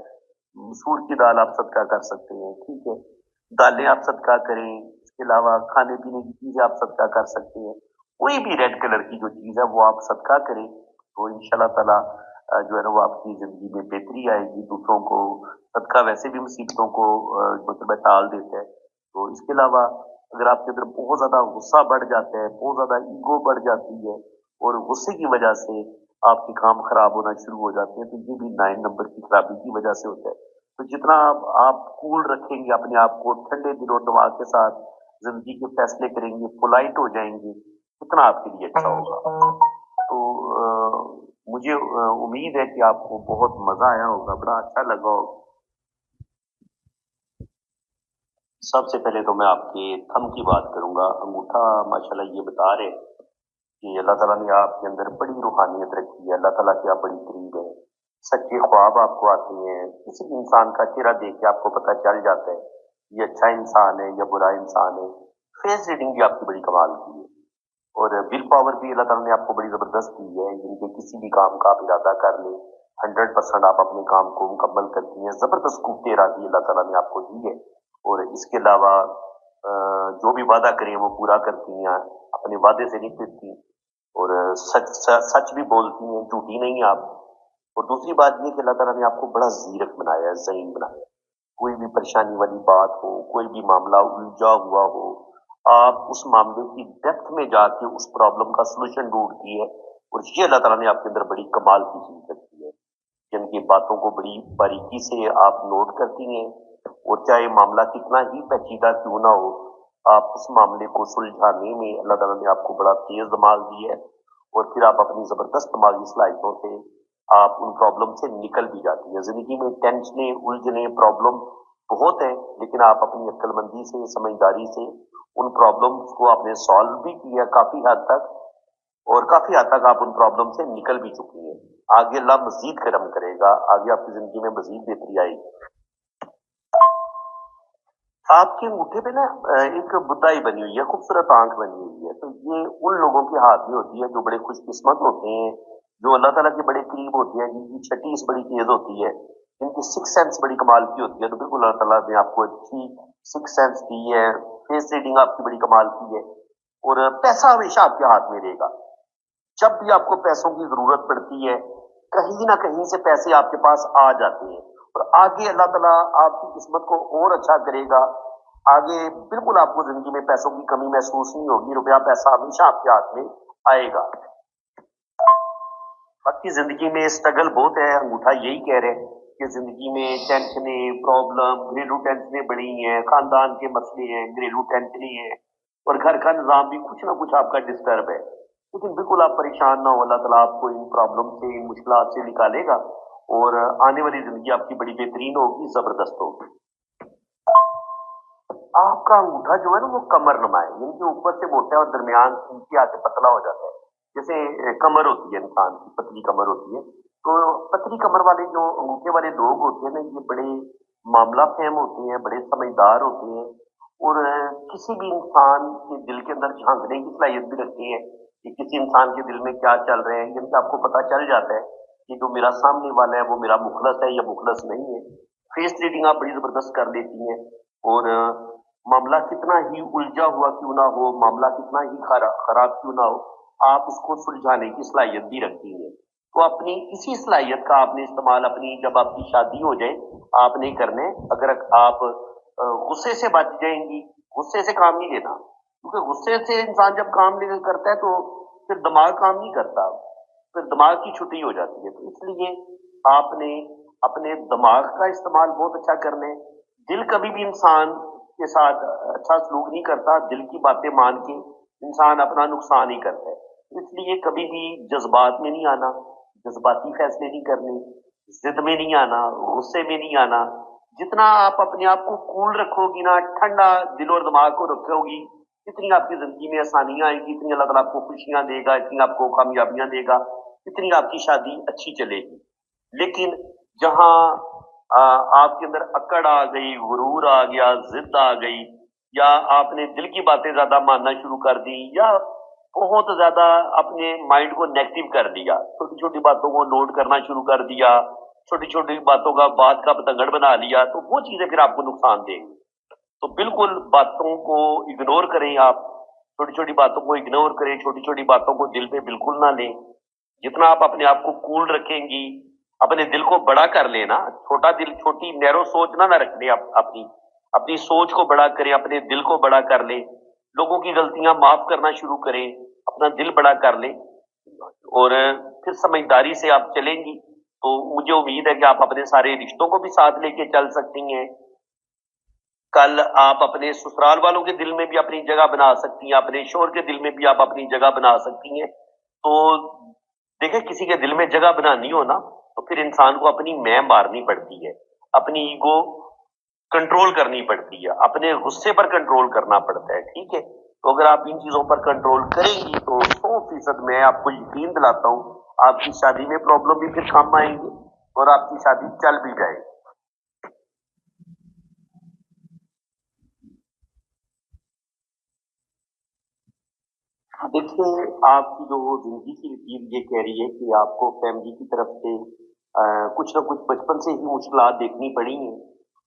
मसूर की दाल आप सदका कर सकते हैं, ठीक है। दालें आप सदका करें। इसके अलावा खाने पीने की चीजें आप सदका कर सकते हैं। कोई भी रेड कलर की जो चीज है वो आप सदका करें, तो इंशाल्लाह ताला जो है ना वो आपकी जिंदगी में बेहतरी आएगी। दूसरों को सदका वैसे भी मुसीबतों को मतलब टाल देता है। तो इसके अलावा अगर आपके अंदर बहुत ज्यादा गुस्सा बढ़ जाता है, बहुत ज्यादा ईगो बढ़ जाती है, और गुस्से की वजह से आपके काम खराब होना शुरू हो जाते हैं, तो ये भी 9 नंबर की खराबी की वजह से होता है। तो जितना आप कूल रखेंगे अपने आप को, ठंडे दिलो दिमाग के साथ जिंदगी के फैसले करेंगे, पोलाइट हो जाएंगे, उतना आपके लिए अच्छा होगा। तो मुझे उम्मीद है कि आपको बहुत मजा आया होगा, बड़ा अच्छा लगा होगा। सबसे पहले तो मैं आपके थंब की बात करूंगा। अंगूठा माशाल्लाह ये बता रहे कि अल्लाह ताला ने आपके अंदर बड़ी रूहानियत रखी है, अल्लाह ताला की आप बड़ी करीब है। सच्चे ख्वाब आपको आते हैं, किसी भी इंसान का चेहरा देख के आपको पता चल जाता है ये अच्छा इंसान है या बुरा इंसान है। फेस रीडिंग भी आपकी बड़ी कमाल की है, और विल पावर भी अल्लाह ताला ने आपको बड़ी जबरदस्त दी है, जिनके किसी भी काम का आप इरादा कर ले 100% आप अपने काम को मुकम्मल करती हैं। जबरदस्त कुव्वत इरादी अल्लाह ताला ने आपको दी है। और इसके अलावा जो भी वादा करें वो पूरा करती हैं, अपने वादे से नहीं फिरती, और सच भी बोलती हैं, झूठी नहीं आप। और दूसरी बात ये कि अल्लाह ताला ने आपको बड़ा ज़ीरक बनाया है, ज़हीन बनाया है। कोई भी परेशानी वाली बात हो, कोई भी मामला उलझा हुआ हो, आप उस मामले की डेप्थ में जाके उस प्रॉब्लम का सॉल्यूशन ढूँढती है। और ये अल्लाह ताला ने आपके अंदर बड़ी कमाल की चीज़ रखी है। जिनकी बातों को बड़ी बारीकी से आप नोट करती हैं, और चाहे मामला कितना ही पेचीदा क्यों ना हो, आप उस मामले को सुलझाने में अल्लाह ताला ने आपको बड़ा तेज दिमाग दिया है। और फिर आप अपनी जबरदस्त दिमागी सलाहियतों से आप उन प्रॉब्लम से निकल भी जाती है। जिंदगी में टेंशने, उलझने, प्रॉब्लम बहुत है, लेकिन आप अपनी अक्लमंदी से, समझदारी से उन प्रॉब्लम्स को आपने सॉल्व भी किया काफी हद तक, और काफी हद तक आप उन प्रॉब्लम से निकल भी चुकी हैं। आगे अल्लाह मजीद करम करेगा, आगे आपकी जिंदगी में मजीद बेहतरी आएगी। आपके अंगूठे पे ना एक बुदाई बनी हुई है, खूबसूरत आंख बनी हुई है। तो ये उन लोगों के हाथ में होती है जो बड़े खुशकिस्मत होते हैं, जो अल्लाह ताला के बड़े करीब होते हैं, जिनकी छठी बड़ी तेज होती है, जिनकी सिक्स सेंस बड़ी कमाल की होती है। तो बिल्कुल अल्लाह ताला ने आपको अच्छी सिक्स सेंस दी है, फेस रीडिंग आपकी बड़ी कमाल की है, और पैसा हमेशा आपके हाथ में रहेगा। जब भी आपको पैसों की जरूरत पड़ती है, कहीं ना कहीं से पैसे आपके पास आ जाते हैं, और आगे अल्लाह ताला आपकी किस्मत को और अच्छा करेगा। आगे बिल्कुल आपको जिंदगी में पैसों की कमी महसूस नहीं होगी, रुपया पैसा हमेशा आपके हाथ में आएगा। बाकी जिंदगी में स्ट्रगल बहुत है, अंगूठा यही कह रहे हैं कि जिंदगी में टेंशनें, प्रॉब्लम, घरेलू टेंशनें बड़ी हैं, खानदान के मसले हैं, घरेलू टेंशनें हैं, और घर का निजाम भी कुछ ना कुछ आपका डिस्टर्ब है। लेकिन बिल्कुल आप परेशान ना हो, अल्लाह ताला आपको इन प्रॉब्लम से, इन मुश्किलात से निकालेगा, और आने वाली जिंदगी आपकी बड़ी बेहतरीन होगी, जबरदस्त होगी। आपका अंगूठा जो है ना वो कमर नुमा है, यानी कि ऊपर से मोटा है और दरमियान नीचे आके पतला हो जाता है। जैसे कमर होती है इंसान की, पतली कमर होती है। तो पतली कमर वाले जो अंगूठे वाले लोग होते हैं ना, ये बड़े मामला फहम होते हैं, बड़े समझदार होते हैं, और किसी भी इंसान के दिल के अंदर झांकने की सलाहियत भी रखते हैं कि किसी इंसान के दिल में क्या चल रहे हैं। जिनसे आपको पता चल जाता है कि जो मेरा सामने वाला है वो मेरा मुखलस है या मुखलस नहीं है। फेस रीडिंग आप बड़ी जबरदस्त कर लेती हैं, और मामला कितना ही उलझा हुआ क्यों ना हो, मामला कितना ही खराब क्यों ना हो, आप उसको सुलझाने की सलाहियत भी रखती हैं। तो अपनी इसी सलाहियत का आपने इस्तेमाल अपनी, जब आपकी शादी हो जाए, आपने करने। अगर आप गुस्से से बच जाएंगी, गुस्से से काम नहीं लेना, क्योंकि गुस्से से इंसान जब काम नहीं करता है तो फिर दिमाग काम नहीं करता, फिर दिमाग की छुट्टी हो जाती है। तो इसलिए आपने अपने दिमाग का इस्तेमाल बहुत अच्छा करना है। दिल कभी भी इंसान के साथ अच्छा सलूक नहीं करता, दिल की बातें मान के इंसान अपना नुकसान ही करता है। इसलिए कभी भी जज्बात में नहीं आना, जज्बाती फैसले नहीं करने, जिद में नहीं आना, गुस्से में नहीं आना। जितना आप अपने आप को कूल रखोगी ना, ठंडा दिल और दिमाग को रखोगी, इतनी आपकी जिंदगी में आसानियां आएगी, इतनी अल्लाह ताला आपको खुशियां देगा, इतनी आपको कामयाबियां देगा, इतनी आपकी शादी अच्छी चलेगी। लेकिन जहां आपके अंदर अकड़ आ गई, गुरूर आ गया, जिद आ गई, या आपने दिल की बातें ज्यादा मानना शुरू कर दी, या बहुत ज्यादा अपने माइंड को नेगेटिव कर दिया, छोटी छोटी बातों को नोट करना शुरू कर दिया, छोटी छोटी बातों का बात का पतंगड़ बना लिया, तो वो चीजें फिर आपको नुकसान देंगी। तो बिल्कुल बातों को इग्नोर करें आप, छोटी छोटी बातों को इग्नोर करें, छोटी छोटी बातों को दिल पे बिल्कुल ना लें। जितना आप अपने आप को कूल रखेंगी, अपने दिल को बड़ा कर लेना, छोटा दिल, छोटी नैरो सोच ना रखने, अपनी अपनी सोच को बड़ा करें, अपने दिल को बड़ा कर ले, लोगों की गलतियां माफ करना शुरू करें, अपना दिल बड़ा कर ले, और फिर समझदारी से आप चलेंगी। तो मुझे उम्मीद है कि आप अपने सारे रिश्तों को भी साथ लेके चल सकती हैं। कल आप अपने ससुराल वालों के दिल में भी अपनी जगह बना सकती हैं, अपने शोहर के दिल में भी आप अपनी जगह बना सकती हैं। तो देखिए, किसी के दिल में जगह बनानी हो ना, तो फिर इंसान को अपनी मैं मारनी पड़ती है, अपनी ईगो कंट्रोल करनी पड़ती है, अपने गुस्से पर कंट्रोल करना पड़ता है। ठीक है, तो अगर आप इन चीजों पर कंट्रोल करेंगी तो 100% मैं आपको यकीन दिलाता हूँ, आपकी शादी में प्रॉब्लम भी फिर कम आएंगी, और आपकी शादी चल भी जाएगी। देखिए, आपकी जो जिंदगी की लकीर ये कह रही है कि आपको फैमिली की तरफ से कुछ ना कुछ बचपन से ही मुश्किलात देखनी पड़ी हैं,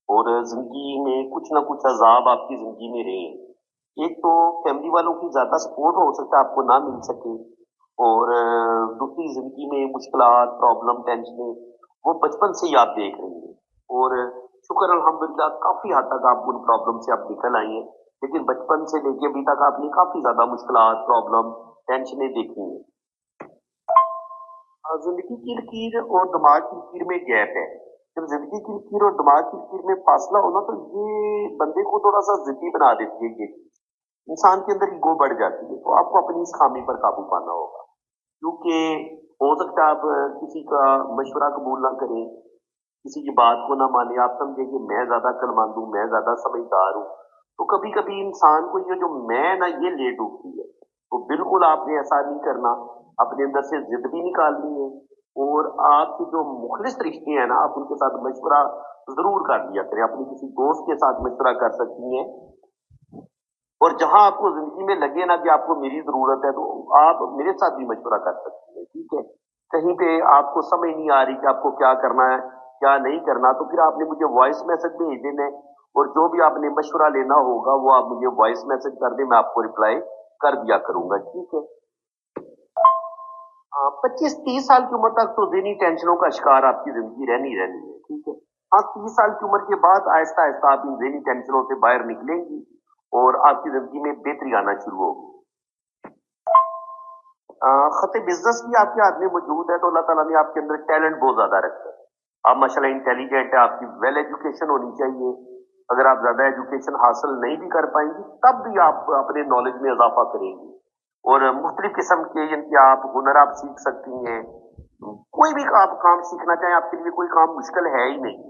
और जिंदगी में कुछ ना कुछ अजाब आपकी जिंदगी में रहे हैं। एक तो फैमिली वालों की ज्यादा सपोर्ट हो सकता है आपको ना मिल सके, اور دوسری زندگی میں مشکلات، پرابلم، ٹینشنیں وہ بچپن سے ہی آپ دیکھ رہی ہیں، اور شکر الحمدللہ کافی حد تک آپ ان پرابلم سے اب نکل آئی ہیں، لیکن بچپن سے لے کے ابھی تک آپ نے کافی زیادہ مشکلات، پرابلم، ٹینشنیں دیکھی ہیں۔ زندگی کی لکیر اور دماغ کی لکیر میں گیپ ہے۔ جب زندگی کی لکیر اور دماغ کی لکیر میں فاصلہ ہونا تو یہ بندے کو تھوڑا سا ضدی بنا دیتی ہے یہ چیز، انسان کے اندر ایگو بڑھ جاتی ہے، تو آپ کو اپنی اس خامی پر قابو پانا ہوگا، کیونکہ ہو سکتا ہے آپ کسی کا مشورہ قبول نہ کریں، کسی کی بات کو نہ مانیں، آپ سمجھیں کہ میں زیادہ عقل مند ہوں، میں زیادہ سمجھدار ہوں، تو کبھی کبھی انسان کو یہ جو میں نا یہ لے ڈوبتی ہے، تو بالکل آپ نے ایسا نہیں کرنا، اپنے اندر سے ضد بھی نکالنی ہے، اور آپ کے جو مخلص رشتے ہیں نا آپ ان کے ساتھ مشورہ ضرور کر لیا کریں، اپنی کسی دوست کے ساتھ مشورہ کر سکتی ہیں، اور جہاں آپ کو زندگی میں لگے نا کہ آپ کو میری ضرورت ہے تو آپ میرے ساتھ بھی مشورہ کر سکتی ہیں، ٹھیک ہے؟ کہیں پہ آپ کو سمجھ نہیں آ رہی کہ آپ کو کیا کرنا ہے کیا نہیں کرنا، تو پھر آپ نے مجھے وائس میسج بھیج دینا ہے، اور جو بھی آپ نے مشورہ لینا ہوگا وہ آپ مجھے وائس میسج کر دیں، میں آپ کو رپلائی کر دیا کروں گا، ٹھیک ہے؟ 25-30 سال کی عمر تک تو ذہنی ٹینشنوں کا شکار آپ کی زندگی رہنی رہنی ہے، ٹھیک ہے؟ ہاں 30 سال کی عمر کے بعد آہستہ آہستہ آپ ان ذہنی ٹینشنوں سے باہر نکلیں گی، اور آپ کی زندگی میں بہتری آنا شروع ہوگی۔ خط بزنس بھی آپ کے ہاتھ میں موجود ہے، تو اللہ تعالیٰ نے آپ کے اندر ٹیلنٹ بہت زیادہ رکھا ہے، آپ ماشاء اللہ انٹیلیجنٹ ہے، آپ کی ویل ایجوکیشن ہونی چاہیے، اگر آپ زیادہ ایجوکیشن حاصل نہیں بھی کر پائیں گی تب بھی آپ اپنے نالج میں اضافہ کریں گی، اور مختلف قسم کے یعنی کہ آپ ہنر آپ سیکھ سکتی ہیں، کوئی بھی آپ کام سیکھنا چاہیں آپ کے لیے کوئی کام مشکل ہے ہی نہیں،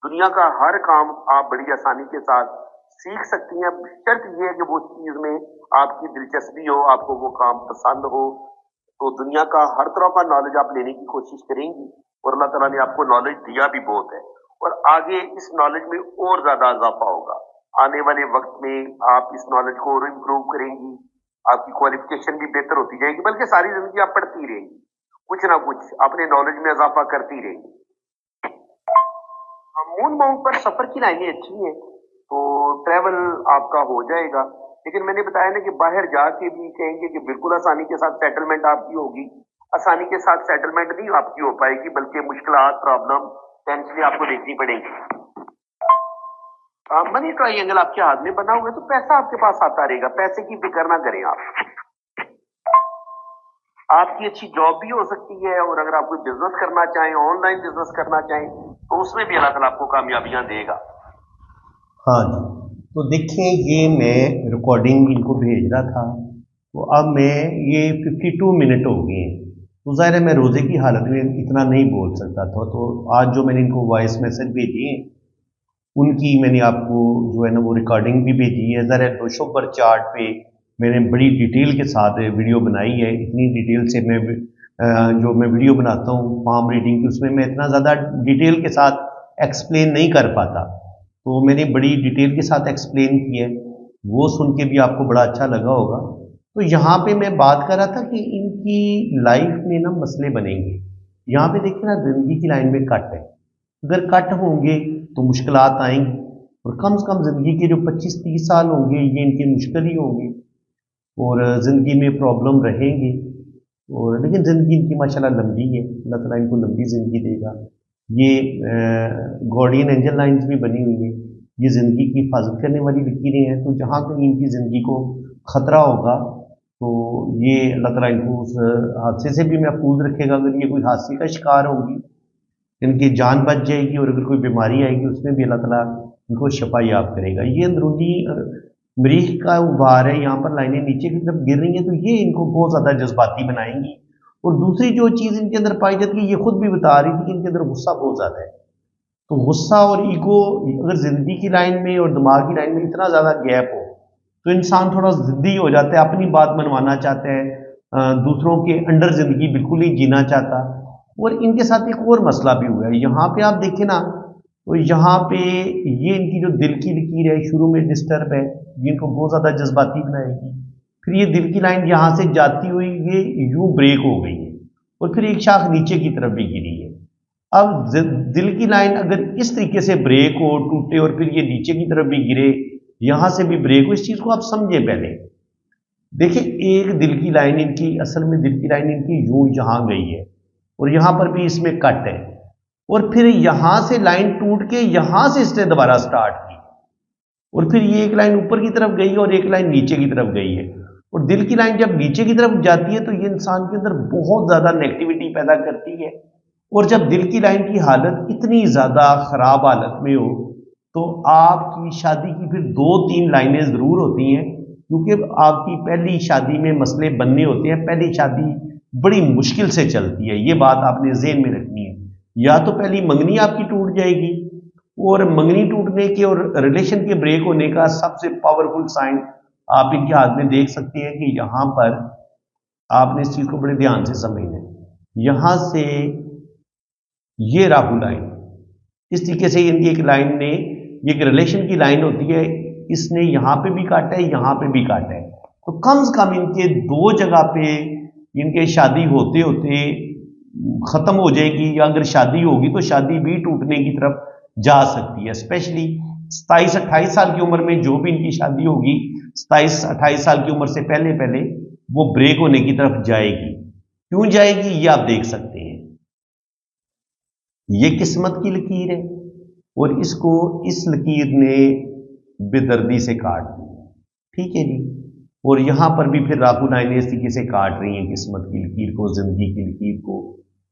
دنیا کا ہر کام آپ بڑی آسانی کے ساتھ سیکھ سکتی ہیں، شرط یہ ہے کہ وہ چیز میں آپ کی دلچسپی ہو، آپ کو وہ کام پسند ہو، تو دنیا کا ہر طرح کا نالج آپ لینے کی کوشش کریں گی، اور اللہ تعالیٰ نے آپ کو نالج دیا بھی بہت ہے، اور آگے اس نالج میں اور زیادہ اضافہ ہوگا، آنے والے وقت میں آپ اس نالج کو اور امپروو کریں گی، آپ کی کوالیفکیشن بھی بہتر ہوتی جائے گی، بلکہ ساری زندگی آپ پڑھتی رہیں گی، کچھ نہ کچھ اپنے نالج میں اضافہ کرتی رہیں گی۔ مون ماؤنٹ پر سفر کی لائنیں اچھی ہیں، تو ٹریول آپ کا ہو جائے گا، لیکن میں نے بتایا نا کہ باہر جا کے بھی کہیں گے کہ بالکل آسانی کے ساتھ سیٹلمنٹ آپ کی ہوگی، آسانی کے ساتھ سیٹلمنٹ نہیں آپ کی ہو پائے گی، بلکہ مشکلات، پرابلم، ٹینشنیں آپ کو دیکھنی پڑیں گی۔ منی ٹرائنگل آپ کے ہاتھ میں بنا ہوا ہے، تو پیسہ آپ کے پاس آتا رہے گا، پیسے کی فکر نہ کریں آپ کی اچھی جاب بھی ہو سکتی ہے، اور اگر آپ کوئی بزنس کرنا چاہیں، آن لائن بزنس کرنا چاہیں، تو اس میں بھی اللہ تعالیٰ آپ کو کامیابیاں دے گا۔ ہاں جی، تو دیکھیں یہ میں ریکارڈنگ ان کو بھیج رہا تھا، تو اب میں یہ 52 منٹ ہو گئے ہیں، تو ظاہر ہے میں روزے کی حالت میں اتنا نہیں بول سکتا تھا، تو آج جو میں نے ان کو وائس میسج بھیجی ہیں ان کی میں نے آپ کو جو ہے نا وہ ریکارڈنگ بھی بھیجی ہے، ذرا نوشو پر چارٹ پہ میں نے بڑی ڈیٹیل کے ساتھ ویڈیو بنائی ہے، اتنی ڈیٹیل سے میں جو میں ویڈیو بناتا ہوں پام ریڈنگ کی، اس میں اتنا زیادہ ڈیٹیل کے ساتھ ایکسپلین نہیں کر پاتا، تو میں نے بڑی ڈیٹیل کے ساتھ ایکسپلین کی ہے، وہ سن کے بھی آپ کو بڑا اچھا لگا ہوگا۔ تو یہاں پہ میں بات کر رہا تھا کہ ان کی لائف میں نا مسئلے بنیں گے، یہاں پہ دیکھیں نا زندگی کی لائن میں کٹ ہے، اگر کٹ ہوں گے تو مشکلات آئیں گی، اور کم سے کم زندگی کے جو 25-30 سال ہوں گے یہ ان کے مشکل ہی ہوں گے، اور زندگی میں پرابلم رہیں گے، اور لیکن زندگی ان کی ماشاءاللہ لمبی ہے، اللہ تعالیٰ ان کو لمبی زندگی دے گا۔ یہ گارڈین اینجل لائنز بھی بنی ہوئی ہیں، یہ زندگی کی حفاظت کرنے والی لکیریں ہیں، تو جہاں کہیں ان کی زندگی کو خطرہ ہوگا تو یہ اللہ تعالیٰ ان کو اس حادثے سے بھی محفوظ رکھے گا، اگر یہ کوئی حادثے کا شکار ہوگی ان کی جان بچ جائے گی، اور اگر کوئی بیماری آئے گی اس میں بھی اللہ تعالیٰ ان کو شفا یاب کرے گا۔ یہ اندرونی مریخ کا غبار ہے، یہاں پر لائنیں نیچے کی طرف گر رہی ہیں، تو یہ ان کو بہت زیادہ جذباتی بنائیں گی، اور دوسری جو چیز ان کے اندر پائی جاتی ہے، یہ خود بھی بتا رہی تھی کہ ان کے اندر غصہ بہت زیادہ ہے، تو غصہ اور ایگو اگر زندگی کی لائن میں اور دماغ کی لائن میں اتنا زیادہ گیپ ہو تو انسان تھوڑا ضدی ہو جاتا ہے، اپنی بات منوانا چاہتا ہے، دوسروں کے انڈر زندگی بالکل ہی جینا چاہتا، اور ان کے ساتھ ایک اور مسئلہ بھی ہوا ہے، یہاں پہ آپ دیکھیں نا، تو یہاں پہ یہ ان کی جو دل کی لکیر ہے شروع میں ڈسٹرب ہے، یہ ان کو بہت زیادہ جذباتی بنائے گی، پھر یہ دل کی لائن یہاں سے جاتی ہوئی یہ یوں بریک ہو گئی ہے، اور پھر ایک شاخ نیچے کی طرف بھی گری ہے۔ اب دل کی لائن اگر اس طریقے سے بریک ہو، ٹوٹے، اور پھر یہ نیچے کی طرف بھی گرے، یہاں سے بھی بریک ہو، اس چیز کو آپ سمجھیں پہلے देखिए एक दिल की लाइन इनकी, असल में दिल की लाइन इनकी यूं यहाँ गई है और यहाँ पर भी इसमें कट है, और फिर यहाँ से लाइन टूट के यहाँ से इसने दोबारा स्टार्ट की, और फिर ये एक लाइन ऊपर की तरफ गई और एक लाइन नीचे की तरफ गई है। और दिल की लाइन जब नीचे की तरफ जाती है तो ये इंसान के अंदर बहुत ज़्यादा नेगेटिविटी पैदा करती है, और जब दिल की लाइन की हालत इतनी ज़्यादा ख़राब हालत में हो तो आपकी शादी की फिर 2-3 लाइनें ज़रूर होती हैं, क्योंकि आपकी पहली शादी में मसले बनने होते हैं। पहली शादी बड़ी मुश्किल से चलती है, ये बात आपने ज़हन में रखनी है। या तो पहली मंगनी आपकी टूट जाएगी, और मंगनी टूटने के और रिलेशन के ब्रेक होने का सबसे पावरफुल साइन आप इनके हाथ में देख सकते हैं कि यहाँ पर आपने इस चीज़ को बड़े ध्यान से समझना है। यहाँ से ये राहु लाइन इस तरीके से इनकी एक लाइन ने, ये एक रिलेशन की लाइन होती है, इसने यहाँ पे भी काटा है, यहाँ पे भी काटा है, तो कम से कम इनके दो जगह पे इनके शादी होते होते खत्म हो जाएगी, या अगर शादी होगी तो शादी भी टूटने की तरफ जा सकती है। स्पेशली 27-28 साल की उम्र में जो भी इनकी शादी होगी, 27-28 साल की उम्र से पहले पहले वो ब्रेक होने की तरफ जाएगी। क्यों जाएगी ये आप देख सकते हैं। ये किस्मत की लकीर है और इसको इस लकीर ने बेदर्दी से काट दी, ठीक है जी। और यहां पर भी फिर राहु लाइनें इस तरीके से काट रही हैं किस्मत की लकीर को, जिंदगी की लकीर को।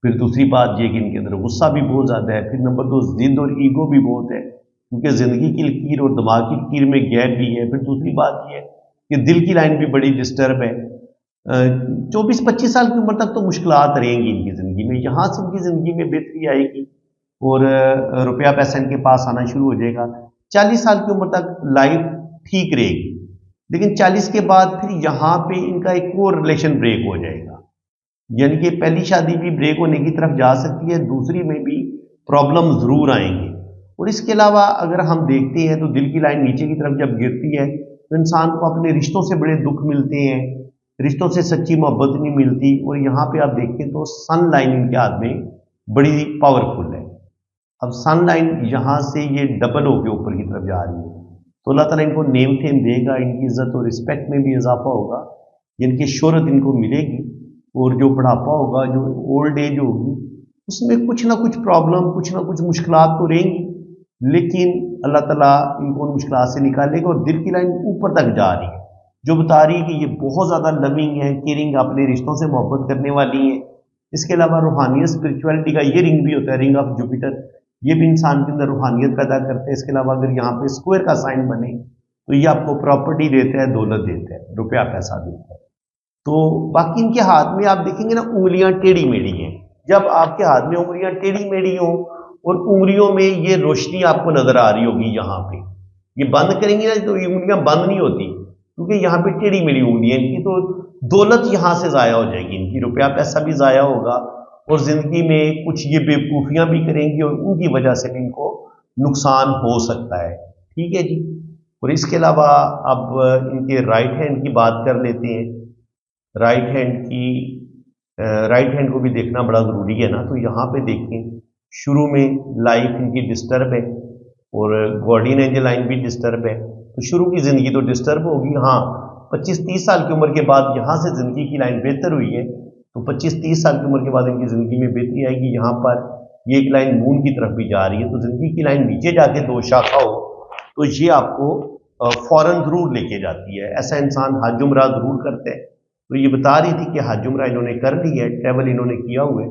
फिर दूसरी बात ये कि इनके अंदर गुस्सा भी बहुत ज़्यादा है। फिर नंबर 2 जिद और ईगो भी बहुत है, क्योंकि ज़िंदगी की लकीर और दिमाग की लकीर में गैप भी है। फिर दूसरी बात ये है कि दिल की लाइन भी बड़ी डिस्टर्ब है। 24-25 साल की उम्र तक तो मुश्किलात रहेंगी इनकी ज़िंदगी में, यहाँ से इनकी ज़िंदगी में बेहतरी आएगी और रुपया पैसा इनके पास आना शुरू हो जाएगा। 40 साल की उम्र तक लाइफ ठीक रहेगी, लेकिन 40 के बाद फिर यहाँ पे इनका एक और रिलेशन ब्रेक हो जाएगा, यानी कि पहली शादी भी ब्रेक होने की तरफ जा सकती है, दूसरी में भी प्रॉब्लम ज़रूर आएंगे। और इसके अलावा अगर हम देखते हैं तो दिल की लाइन नीचे की तरफ जब गिरती है तो इंसान को अपने रिश्तों से बड़े दुख मिलते हैं, रिश्तों से सच्ची मोहब्बत नहीं मिलती। और यहाँ पे आप देखें तो सन लाइन इनके हाथ में बड़ी पावरफुल है। अब सन लाइन यहाँ से ये डबल होकर ऊपर की तरफ जा रही है, तो अल्लाह ताला इनको नेम फेम देगा, इनकी इज्जत और रिस्पेक्ट में भी इजाफा होगा, इनकी शोहरत इनको मिलेगी। और जो बुढ़ापा होगा, जो ओल्ड एज होगी, उसमें कुछ ना कुछ प्रॉब्लम, कुछ ना कुछ मुश्किलात तो रहेंगी, लेकिन अल्लाह ताला इनको उन मुश्किलात से निकालेगा। और दिल की लाइन ऊपर तक जा रही है, जो बता रही है कि ये बहुत ज़्यादा लविंग है, केयरिंग, अपने रिश्तों से मोहब्बत करने वाली है। इसके अलावा रूहानियत, स्पिरिचुअलिटी का ये रिंग भी होता है, रिंग ऑफ जुपिटर, ये भी इंसान के अंदर रूहानियत पैदा करते हैं। इसके अलावा अगर यहाँ पे स्क्वायर का साइन बने तो ये आपको प्रॉपर्टी देता है, दौलत देता है, रुपया पैसा देता है। तो बाकी इनके हाथ में आप देखेंगे ना, उंगलियां टेढ़ी मेढ़ी हैं। जब आपके हाथ में उंगलियां टेढ़ी मेढ़ी हों और उंगलियों में ये रोशनी आपको नजर आ रही होगी, यहाँ पे ये बंद करेंगे ना तो ये उंगलियां बंद नहीं होती, क्योंकि यहाँ पे टेढ़ी मेढ़ी उंगलियां इनकी, तो दौलत यहाँ से ज़ाया हो जाएगी इनकी, रुपया पैसा भी ज़ाया होगा और ज़िंदगी में कुछ ये बेवकूफ़ियाँ भी करेंगी और उनकी वजह से भी इनको नुकसान हो सकता है, ठीक है जी। और इसके अलावा अब इनके राइट हैंड की बात कर लेते हैं। राइट हैंड को भी देखना बड़ा ज़रूरी है ना। तो यहाँ पे देखें, शुरू में लाइफ इनकी डिस्टर्ब है और गार्डियन एंजल लाइन भी डिस्टर्ब है, तो शुरू की ज़िंदगी तो डिस्टर्ब होगी। हाँ, 25-30 साल की उम्र के बाद यहाँ से ज़िंदगी की लाइन बेहतर हुई है, तो 25-30 साल की उम्र के बाद इनकी ज़िंदगी में बेहतरी आएगी। यहाँ पर ये एक लाइन मून की तरफ भी जा रही है, तो ज़िंदगी की लाइन नीचे जाके 2 शाखा हो तो ये आपको फौरन ज़रूर लेके जाती है। ऐसा इंसान हज उम्रा ज़रूर करते हैं। तो ये बता रही थी कि हज उम्रा इन्होंने कर ली है, ट्रैवल इन्होंने किया हुआ है।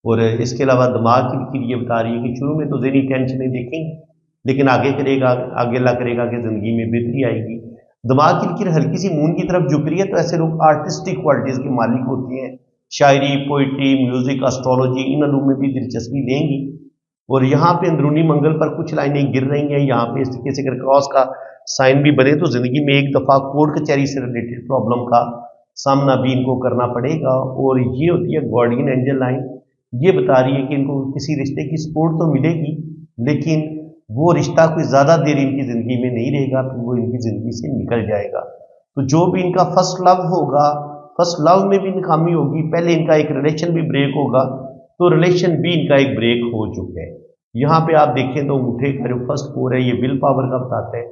और इसके अलावा दिमाग की ये बता रही है कि शुरू में तो ज़हनी टेंशनें देखेंगे, लेकिन आगे अल्लाह करेगा कि ज़िंदगी में बेहतरी आएगी। दिमाग की लकीर हल्की सी मून की तरफ झुक रही है, तो ऐसे लोग आर्टिस्टिक क्वालिटीज़ के मालिक होते हैं, शायरी, पोइट्री, म्यूज़िक, एस्ट्रोलॉजी, इन इल्मों में भी दिलचस्पी लेंगी। और यहाँ पे अंदरूनी मंगल पर कुछ लाइनें गिर रही हैं। यहाँ पे इस तरीके से अगर क्रॉस का साइन भी बने तो ज़िंदगी में एक दफ़ा कोर्ट कचहरी से रिलेटेड प्रॉब्लम का सामना भी इनको करना पड़ेगा। और ये होती है गार्डियन एंजल लाइन, ये बता रही है कि इनको किसी रिश्ते की सपोर्ट तो मिलेगी, लेकिन वो रिश्ता कोई ज़्यादा देर इनकी ज़िंदगी में नहीं रहेगा, फिर वो इनकी ज़िंदगी से निकल जाएगा। तो जो भी इनका फर्स्ट लव होगा, फर्स्ट लव में भी नाकामी होगी, पहले इनका एक रिलेशन भी ब्रेक होगा, तो रिलेशन भी इनका एक ब्रेक हो चुका है। यहाँ पे आप देखें तो अंगूठे का जो फर्स्ट 4 है, ये विल पावर का बताता है।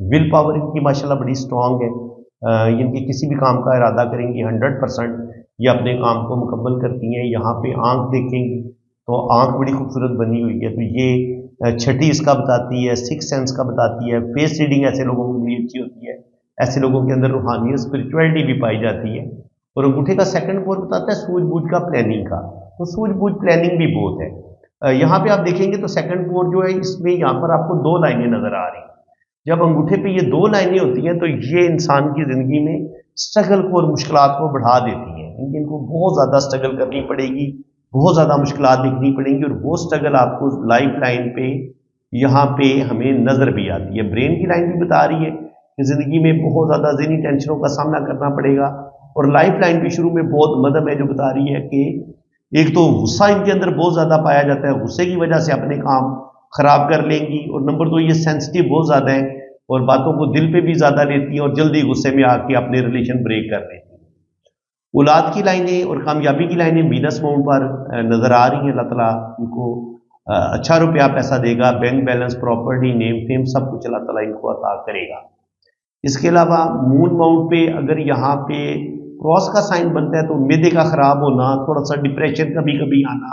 विल पावर इनकी माशाल्लाह बड़ी स्ट्रांग है, इनके किसी भी काम का इरादा करेंगी 100% ये अपने काम को मुकम्मल करती हैं। यहाँ पे आंख देखेंगी तो आंख बड़ी खूबसूरत बनी हुई है, तो ये छठी इसका बताती है, सिक्स सेंस का बताती है। फेस रीडिंग ऐसे लोगों की बड़ी अच्छी होती है, ऐसे लोगों के अंदर रूहानियत स्पिरिचुअलिटी भी पाई जाती है। और अंगूठे का सेकंड कोर बताता है सूझबूझ का, प्लानिंग का, तो सूझबूझ प्लानिंग भी बहुत है। यहाँ पे आप देखेंगे तो सेकंड कोर जो है इसमें यहाँ पर आपको दो लाइनें नजर आ रही हैं। जब अंगूठे पे ये दो लाइनें होती हैं तो ये इंसान की जिंदगी में स्ट्रगल को और मुश्किलात को बढ़ा देती हैं। इनको बहुत ज़्यादा स्ट्रगल करनी पड़ेगी, बहुत ज़्यादा मुश्किलात देखनी पड़ेंगी, और वो स्ट्रगल आपको लाइफ लाइन पे यहाँ पे हमें नज़र भी आती है। ब्रेन की लाइन भी बता रही है कि ज़िंदगी में बहुत ज़्यादा ज़हनी टेंशनों का सामना करना पड़ेगा, और लाइफ लाइन भी शुरू में बहुत मदम है जो बता रही है कि एक तो गुस्सा इनके अंदर बहुत ज़्यादा पाया जाता है, गुस्से की वजह से अपने काम खराब कर लेंगी, और नंबर दो ये सेंसिटिव बहुत ज़्यादा है और बातों को दिल पे भी ज़्यादा लेती हैं और जल्दी गुस्से में आके अपने रिलेशन ब्रेक कर लेती हैं। औलाद की लाइनें और कामयाबी की लाइनें वीनस माउंट पर नज़र आ रही हैं। अल्लाह ताला इनको अच्छा रुपया पैसा देगा, bank balance, property, name fame सब कुछ अल्लाह ताला इनको अता करेगा। इसके अलावा मून माउंट पे अगर यहाँ पे क्रॉस का साइन बनता है तो मैदे का खराब होना, थोड़ा सा डिप्रेशन कभी कभी आना,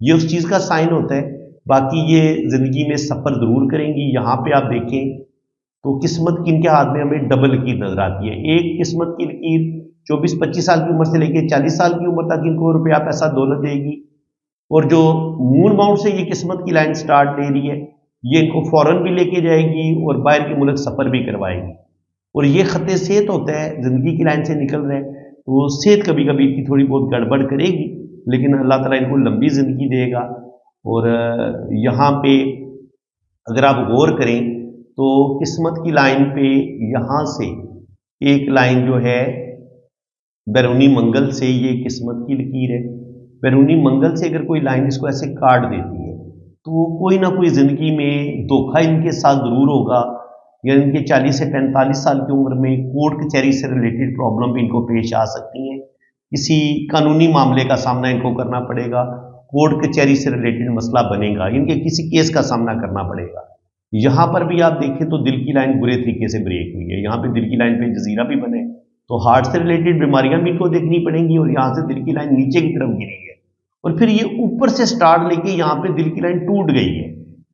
ये उस चीज़ का साइन होता है। बाकी ये ज़िंदगी में सफ़र ज़रूर करेंगी। यहाँ पे आप देखें तो किस्मत की इनके हाथ में हमें डबल लकीर नजर आती है। एक किस्मत की लकीर 24-25 साल की उम्र से लेकर 40 साल की उम्र तक इनको रुपया पैसा दौलत देगी, और जो मून माउंट से ये किस्मत की लाइन स्टार्ट ले रही है ये इनको फॉरेन भी लेके जाएगी और बाहर के मुल्क सफ़र भी करवाएगी। और ये खत्ते सेहत होता है, ज़िंदगी की लाइन से निकल रहे हैं तो सेहत कभी कभी इनकी थोड़ी बहुत गड़बड़ करेगी, लेकिन अल्लाह ताला इनको लंबी ज़िंदगी देगा। और यहाँ पे अगर आप गौर करें तो किस्मत की लाइन पे यहाँ से एक लाइन जो है बैरूनी मंगल से, ये किस्मत की लकीर है। बैरूनी मंगल से अगर कोई लाइन इसको ऐसे काट देती है तो कोई ना कोई ज़िंदगी में धोखा इनके साथ ज़रूर होगा, या इनके 40 से 45 साल की उम्र में कोर्ट कचहरी से रिलेटेड प्रॉब्लम भी इनको पेश आ सकती हैं। किसी कानूनी मामले का सामना इनको करना पड़ेगा, कोर्ट कचहरी से रिलेटेड मसला बनेगा, इनके किसी केस का सामना करना पड़ेगा। यहाँ पर भी आप देखें तो दिल की लाइन बुरे तरीके से ब्रेक हुई है। यहाँ पे दिल की लाइन पे जजीरा भी बने तो हार्ट से रिलेटेड बीमारियां भी इनको देखनी पड़ेंगी, और यहाँ से दिल की लाइन नीचे की तरफ गिरी है और फिर ये ऊपर से स्टार्ट लेके यहाँ पे दिल की लाइन टूट गई है।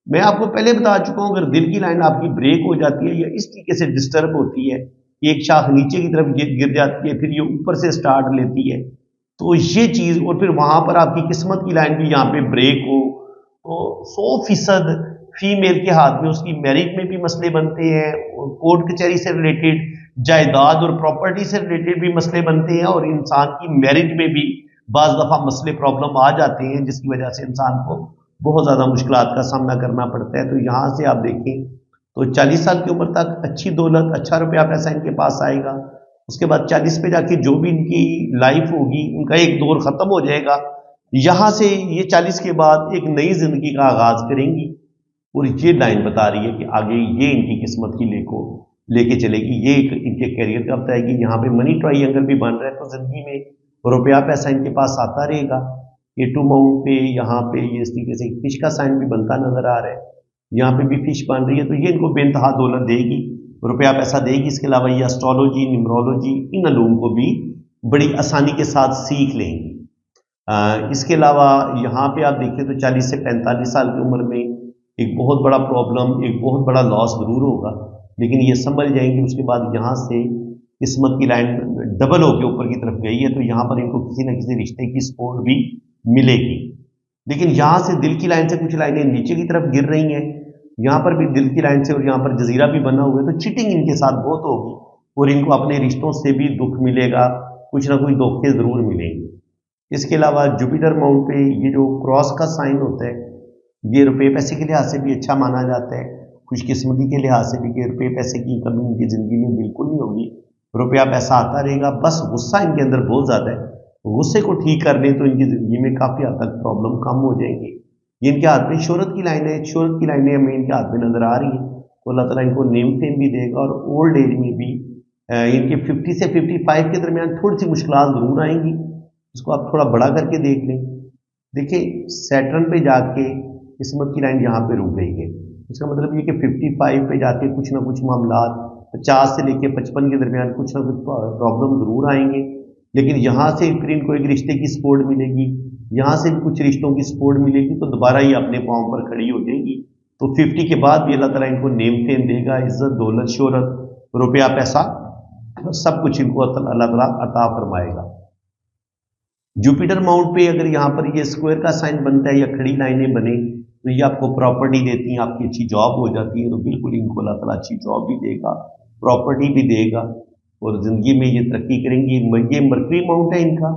मैं आपको पहले बता चुका हूँ अगर दिल की लाइन आपकी ब्रेक हो जाती है या इस तरीके से डिस्टर्ब होती है, एक शाख नीचे की तरफ गिर जाती है, फिर ये ऊपर से स्टार्ट लेती है, तो ये चीज़, और फिर वहां पर आपकी किस्मत की लाइन भी यहाँ पे ब्रेक हो तो 100% फीमेल के हाथ में उसकी मैरिज में भी मसले बनते हैं, और कोर्ट कचहरी से रिलेटेड जायदाद और प्रॉपर्टी से रिलेटेड भी मसले बनते हैं, और इंसान की मैरिज में भी बाज दफ़ा मसले प्रॉब्लम आ जाते हैं जिसकी वजह से इंसान को बहुत ज़्यादा मुश्किलात का सामना करना पड़ता है। तो यहाँ से आप देखें तो 40 साल की उम्र तक अच्छी दौलत, अच्छा रुपया पैसा इनके पास आएगा। उसके बाद 40 पे जाके जो भी इनकी लाइफ होगी उनका एक दौर ख़त्म हो जाएगा। यहाँ से ये 40 के बाद एक नई ज़िंदगी का आगाज़ करेंगी, और ये लाइन बता रही है कि आगे ये इनकी किस्मत की लेके चलेगी, ये इनके करियर का बताएगी। यहाँ पे मनी ट्रायंगल भी बन रहा है तो ज़िंदगी में रुपया पैसा इनके पास आता रहेगा। ये टू माउंट पे यहाँ पे ये इस तरीके से फिश का साइन भी बनता नजर आ रहा है, यहाँ पे भी फिश बन रही है, तो ये इनको बेइंतहा दौलत देगी, रुपया पैसा देगी। इसके अलावा ये एस्ट्रोलॉजी, न्यूमरोलॉजी, इन अलूम को भी बड़ी आसानी के साथ सीख लेंगी। इसके अलावा यहाँ पे आप देखें तो 40 से 45 साल की उम्र में एक बहुत बड़ा प्रॉब्लम, एक बहुत बड़ा लॉस जरूर होगा, लेकिन ये संभल जाएंगे। उसके बाद यहाँ से किस्मत की लाइन डबल होकर ऊपर की तरफ गई है, तो यहाँ पर इनको किसी न किसी रिश्ते की सपोर्ट भी मिलेगी। लेकिन यहाँ से दिल की लाइन से कुछ लाइनें नीचे की तरफ गिर रही हैं, यहाँ पर भी दिल की लाइन से और यहाँ पर जजीरा भी बना हुआ है, तो चीटिंग इनके साथ बहुत होगी और इनको अपने रिश्तों से भी दुख मिलेगा, कुछ ना कुछ धोखे जरूर मिलेंगे। इसके अलावा जुपिटर माउंट पे ये जो क्रॉस का साइन होता है ये रुपये पैसे के लिहाज से भी अच्छा माना जाता है, खुशकिस्मती के लिहाज से भी कि रुपये पैसे की कमी इनकी ज़िंदगी में बिल्कुल नहीं होगी, रुपया पैसा आता रहेगा। बस गुस्सा इनके अंदर बहुत ज़्यादा है, गुस्से को ठीक कर लें तो इनकी ज़िंदगी में काफ़ी हद तक प्रॉब्लम कम हो जाएंगी। ये इनके हाथ में शोहरत की लाइन है, शोहरत की लाइनें हमें इनके हाथ में नज़र आ रही हैं, तो अल्लाह ताला इनको नेम फेम भी देगा। और ओल्ड एज में भी इनके 50 से 55 के दरमियान थोड़ी सी मुश्किलात ज़रूर आएंगी, इसको आप थोड़ा बड़ा करके देख लें। देखिए सैटर्न पे जाके किस्मत की लाइन यहाँ पे रुक गई है, इसका मतलब ये कि 55 पे जाके कुछ ना कुछ मामलात 50 से लेके 55 के दरमियान कुछ ना कुछ प्रॉब्लम ज़रूर आएंगे, लेकिन यहाँ से फिर इनको एक रिश्ते की सपोर्ट मिलेगी, यहाँ से भी कुछ रिश्तों की सपोर्ट मिलेगी, तो दोबारा ये अपने पाँव पर खड़ी हो जाएगी। तो 50 के बाद भी अल्लाह ताला इनको नेम फेम देगा, इज्जत, दौलत, शोहरत, रुपया, पैसा, सब कुछ इनको अल्लाह ताला अता फरमाएगा। जुपिटर माउंट पे अगर यहाँ पर ये स्क्वायर का साइन बनता है या खड़ी लाइनें बने तो ये आपको प्रॉपर्टी देती हैं, आपकी अच्छी जॉब हो जाती है, तो बिल्कुल इनको अल्लाह ताला अच्छी जॉब भी देगा, प्रॉपर्टी भी देगा और ज़िंदगी में ये तरक्की करेंगी। ये मरकरी माउंट है इनका।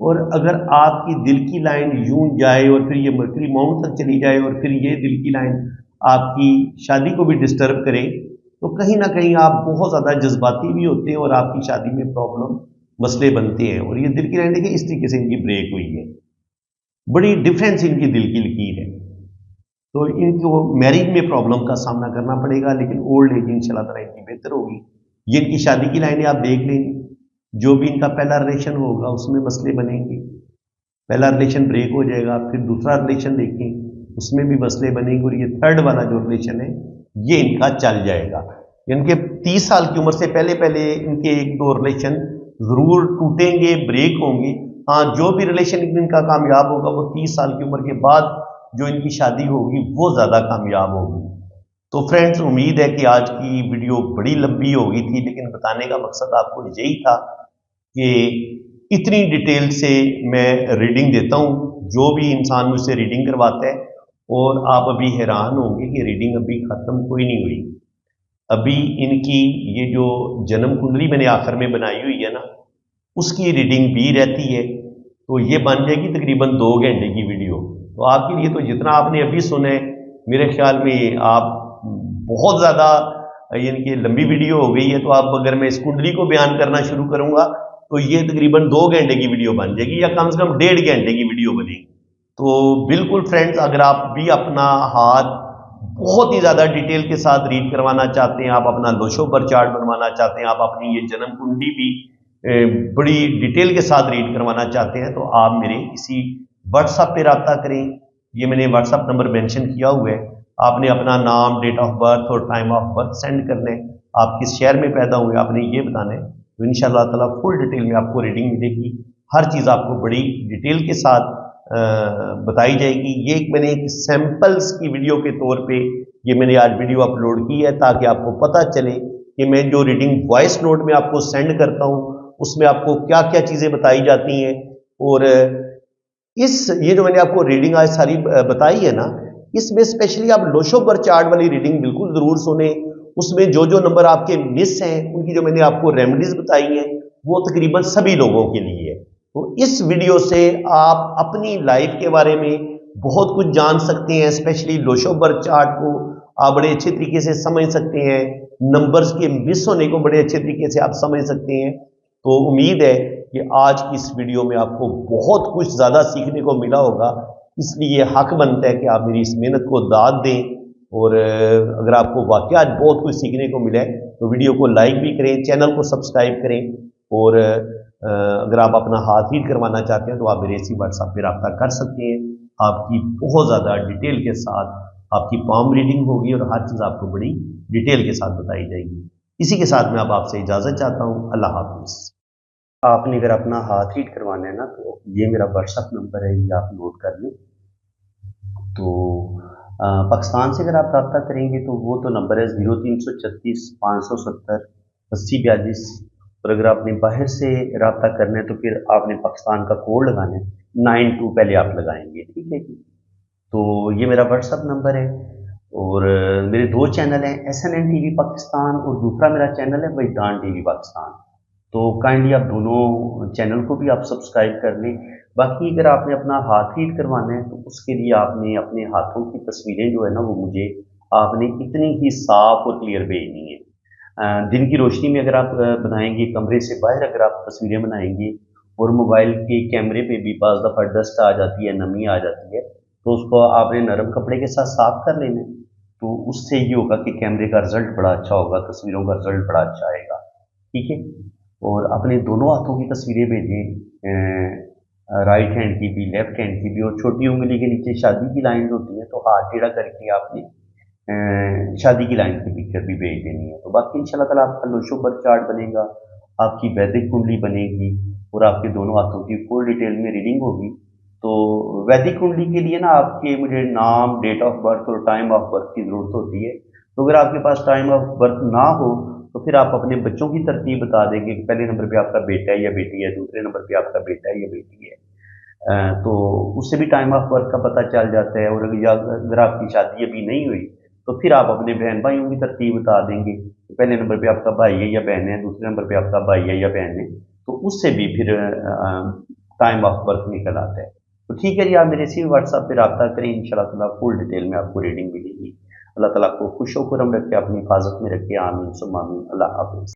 और अगर आपकी दिल की लाइन यूं जाए और फिर ये मरकरी माउंट तक चली जाए और फिर ये दिल की लाइन आपकी शादी को भी डिस्टर्ब करे, तो कहीं ना कहीं आप बहुत ज़्यादा जज्बाती भी होते हैं और आपकी शादी में प्रॉब्लम, मसले बनते हैं। और ये दिल की लाइन देखिए इस तरीके से इनकी ब्रेक हुई है, बड़ी डिफरेंस इनकी दिल की लकीर है, तो इनको मैरिज में प्रॉब्लम का सामना करना पड़ेगा, लेकिन ओल्ड एज इंशाल्लाह ताला इनकी बेहतर होगी। ये इनकी शादी की लाइनें आप देख लेंगे, जो भी इनका पहला रिलेशन होगा उसमें मसले बनेंगे, पहला रिलेशन ब्रेक हो जाएगा, फिर दूसरा रिलेशन देखें उसमें भी मसले बनेंगे, और ये थर्ड वाला जो रिलेशन है ये इनका चल जाएगा। इनके 30 साल की उम्र से पहले पहले इनके 1-2 रिलेशन ज़रूर टूटेंगे, ब्रेक होंगे। हाँ, जो भी रिलेशन इनका कामयाब होगा वो 30 साल की उम्र के बाद जो इनकी शादी होगी वो ज़्यादा कामयाब होगी। तो फ्रेंड्स, उम्मीद है कि आज की वीडियो बड़ी लंबी हो गई थी, लेकिन बताने का मकसद आपको यही था कि इतनी डिटेल से मैं रीडिंग देता हूँ, जो भी इंसान मुझसे रीडिंग करवाता है, और आप अभी हैरान होंगे कि रीडिंग अभी ख़त्म कोई नहीं हुई। अभी इनकी ये जो जन्म कुंडली मैंने आखिर में बनाई हुई है ना, उसकी रीडिंग भी रहती है, तो ये बन जाएगी तकरीबन 2 घंटे की वीडियो। तो आपके लिए तो जितना आपने अभी सुना है, मेरे ख्याल में आप बहुत ज़्यादा यानी कि लंबी वीडियो हो गई है, तो आप अगर मैं इस कुंडली को बयान करना शुरू करूँगा तो ये तकरीबन 2 घंटे की वीडियो बन जाएगी, या कम से कम 1.5 घंटे की वीडियो बनेगी। तो बिल्कुल फ्रेंड्स, अगर आप भी अपना हाथ बहुत ही ज़्यादा डिटेल के साथ रीड करवाना चाहते हैं, आप अपना लोशो बर चार्ट बनवाना चाहते हैं, आप अपनी ये जन्म कुंडली भी बड़ी डिटेल के साथ रीड करवाना चाहते हैं, तो आप मेरे इसी व्हाट्सएप पे रब्ता करें। ये मैंने व्हाट्सएप नंबर मेंशन किया हुआ है। आपने अपना नाम, डेट ऑफ बर्थ और टाइम ऑफ बर्थ सेंड करना है, आप किस शहर में पैदा हुए आपने ये बताना है, तो इंशाल्लाह ताला फुल डिटेल में आपको रीडिंग मिलेगी। हर चीज़ आपको बड़ी डिटेल के साथ बताई जाएगी। ये मैंने एक सैंपल्स की वीडियो के तौर पे ये मैंने आज वीडियो अपलोड की है, ताकि आपको पता चले कि मैं जो रीडिंग वॉइस नोट में आपको सेंड करता हूँ उसमें आपको क्या क्या चीज़ें बताई जाती हैं। और ये जो मैंने आपको रीडिंग आज सारी बताई है ना, इसमें स्पेशली आप लोशो बर चार्ट वाली रीडिंग बिल्कुल ज़रूर सुने। उसमें जो जो नंबर आपके मिस हैं, उनकी जो मैंने आपको रेमेडीज बताई हैं, वो तकरीबन सभी लोगों के लिए है। तो इस वीडियो से आप अपनी लाइफ के बारे में बहुत कुछ जान सकते हैं, स्पेशली लोशो बर चार्ट को आप बड़े अच्छे तरीके से समझ सकते हैं, नंबर्स के मिस होने को बड़े अच्छे तरीके से आप समझ सकते हैं। तो उम्मीद है कि आज की इस वीडियो में आपको बहुत कुछ ज़्यादा सीखने को मिला होगा, इसलिए हक बनता है कि आप मेरी इस मेहनत को दाद दें। और अगर आपको वाकई आज बहुत कुछ सीखने को मिला है तो वीडियो को लाइक भी करें, चैनल को सब्सक्राइब करें, और अगर आप अपना हाथ रीड करवाना चाहते हैं तो आप मेरे इसी व्हाट्सएप पर रब्ता कर सकते हैं। आपकी बहुत ज़्यादा डिटेल के साथ आपकी पाम रीडिंग होगी और हर चीज़ आपको बड़ी डिटेल के साथ बताई जाएगी। इसी के साथ मैं अब आपसे इजाज़त चाहता हूँ। अल्लाह हाफिज़। आपने अगर अपना हाथ रीड करवाना है ना, तो ये मेरा व्हाट्सएप नंबर है, ये आप नोट कर लें। तो पाकिस्तान से अगर आप रब्ता करेंगे तो वो तो नंबर है 0336 570 80 42। और अगर आपने बाहर से रब्ता करना है तो फिर आपने पाकिस्तान का कोड लगाना है, 92 पहले आप लगाएंगे, ठीक है जी। तो ये मेरा व्हाट्सएप नंबर है। और मेरे 2 चैनल हैं, SNN TV पाकिस्तान, और दूसरा मेरा चैनल है वजदान TV पाकिस्तान। तो काइंडली आप दोनों चैनल को भी आप सब्सक्राइब कर लें। बाकी अगर आपने अपना हाथ रीड करवाना है तो उसके लिए आपने अपने हाथों की तस्वीरें जो है ना, वो मुझे आपने इतनी ही साफ और क्लियर भेजनी है। दिन की रोशनी में अगर आप बनाएंगे, कमरे से बाहर अगर आप तस्वीरें बनाएंगे, और मोबाइल के कैमरे पे भी बाज़ दफ़ा डस्ट आ जाती है, नमी आ जाती है, तो उसको आपने नरम कपड़े के साथ साफ कर लेना है। तो उससे ये होगा कि कैमरे का रिजल्ट बड़ा अच्छा होगा, तस्वीरों का रिजल्ट बड़ा अच्छा आएगा, ठीक है। और अपने दोनों हाथों की तस्वीरें भेजें, राइट हैंड की भी, लेफ्ट हैंड की भी, और छोटी उंगली के नीचे शादी की लाइन होती है, तो हाथ टेढ़ा करके आपने शादी की लाइन की पिक्चर भी भेज देनी है। तो बाकी इंशाल्लाह ताला आपका लोशो बर्थ चार्ट बनेगा, आपकी वैदिक कुंडली बनेगी और आपके दोनों हाथों की फुल डिटेल में रीडिंग होगी। तो वैदिक कुंडली के लिए ना आपके मुझे नाम, डेट ऑफ बर्थ और टाइम ऑफ बर्थ की ज़रूरत होती है। तो अगर आपके पास टाइम ऑफ बर्थ ना हो तो फिर आप अपने बच्चों की तरतीब बता देंगे कि पहले नंबर पे आपका बेटा है या बेटी है, दूसरे नंबर पे आपका बेटा है या बेटी है। तो उससे भी टाइम ऑफ बर्थ का पता चल जाता है। और अगर आपकी शादी अभी नहीं हुई तो फिर आप अपने बहन भाइयों की तरतीब बता देंगे कि पहले नंबर पे आपका भाई है या बहन है, दूसरे नंबर पे आपका भाई है या बहन है। तो उससे भी फिर टाइम ऑफ बर्थ निकल आता है। तो ठीक है जी, आप मेरे इसी व्हाट्सएप पे रब्ता करें, इंशाल्लाह ताला फुल डिटेल में आपको रीडिंग मिलेगी। अल्लाह ताला आपको खुश व खुर्रम रखे, अपनी हिफाजत में रखे। आमीन सुम्मा आमीन। अल्लाह हाफ़िज़।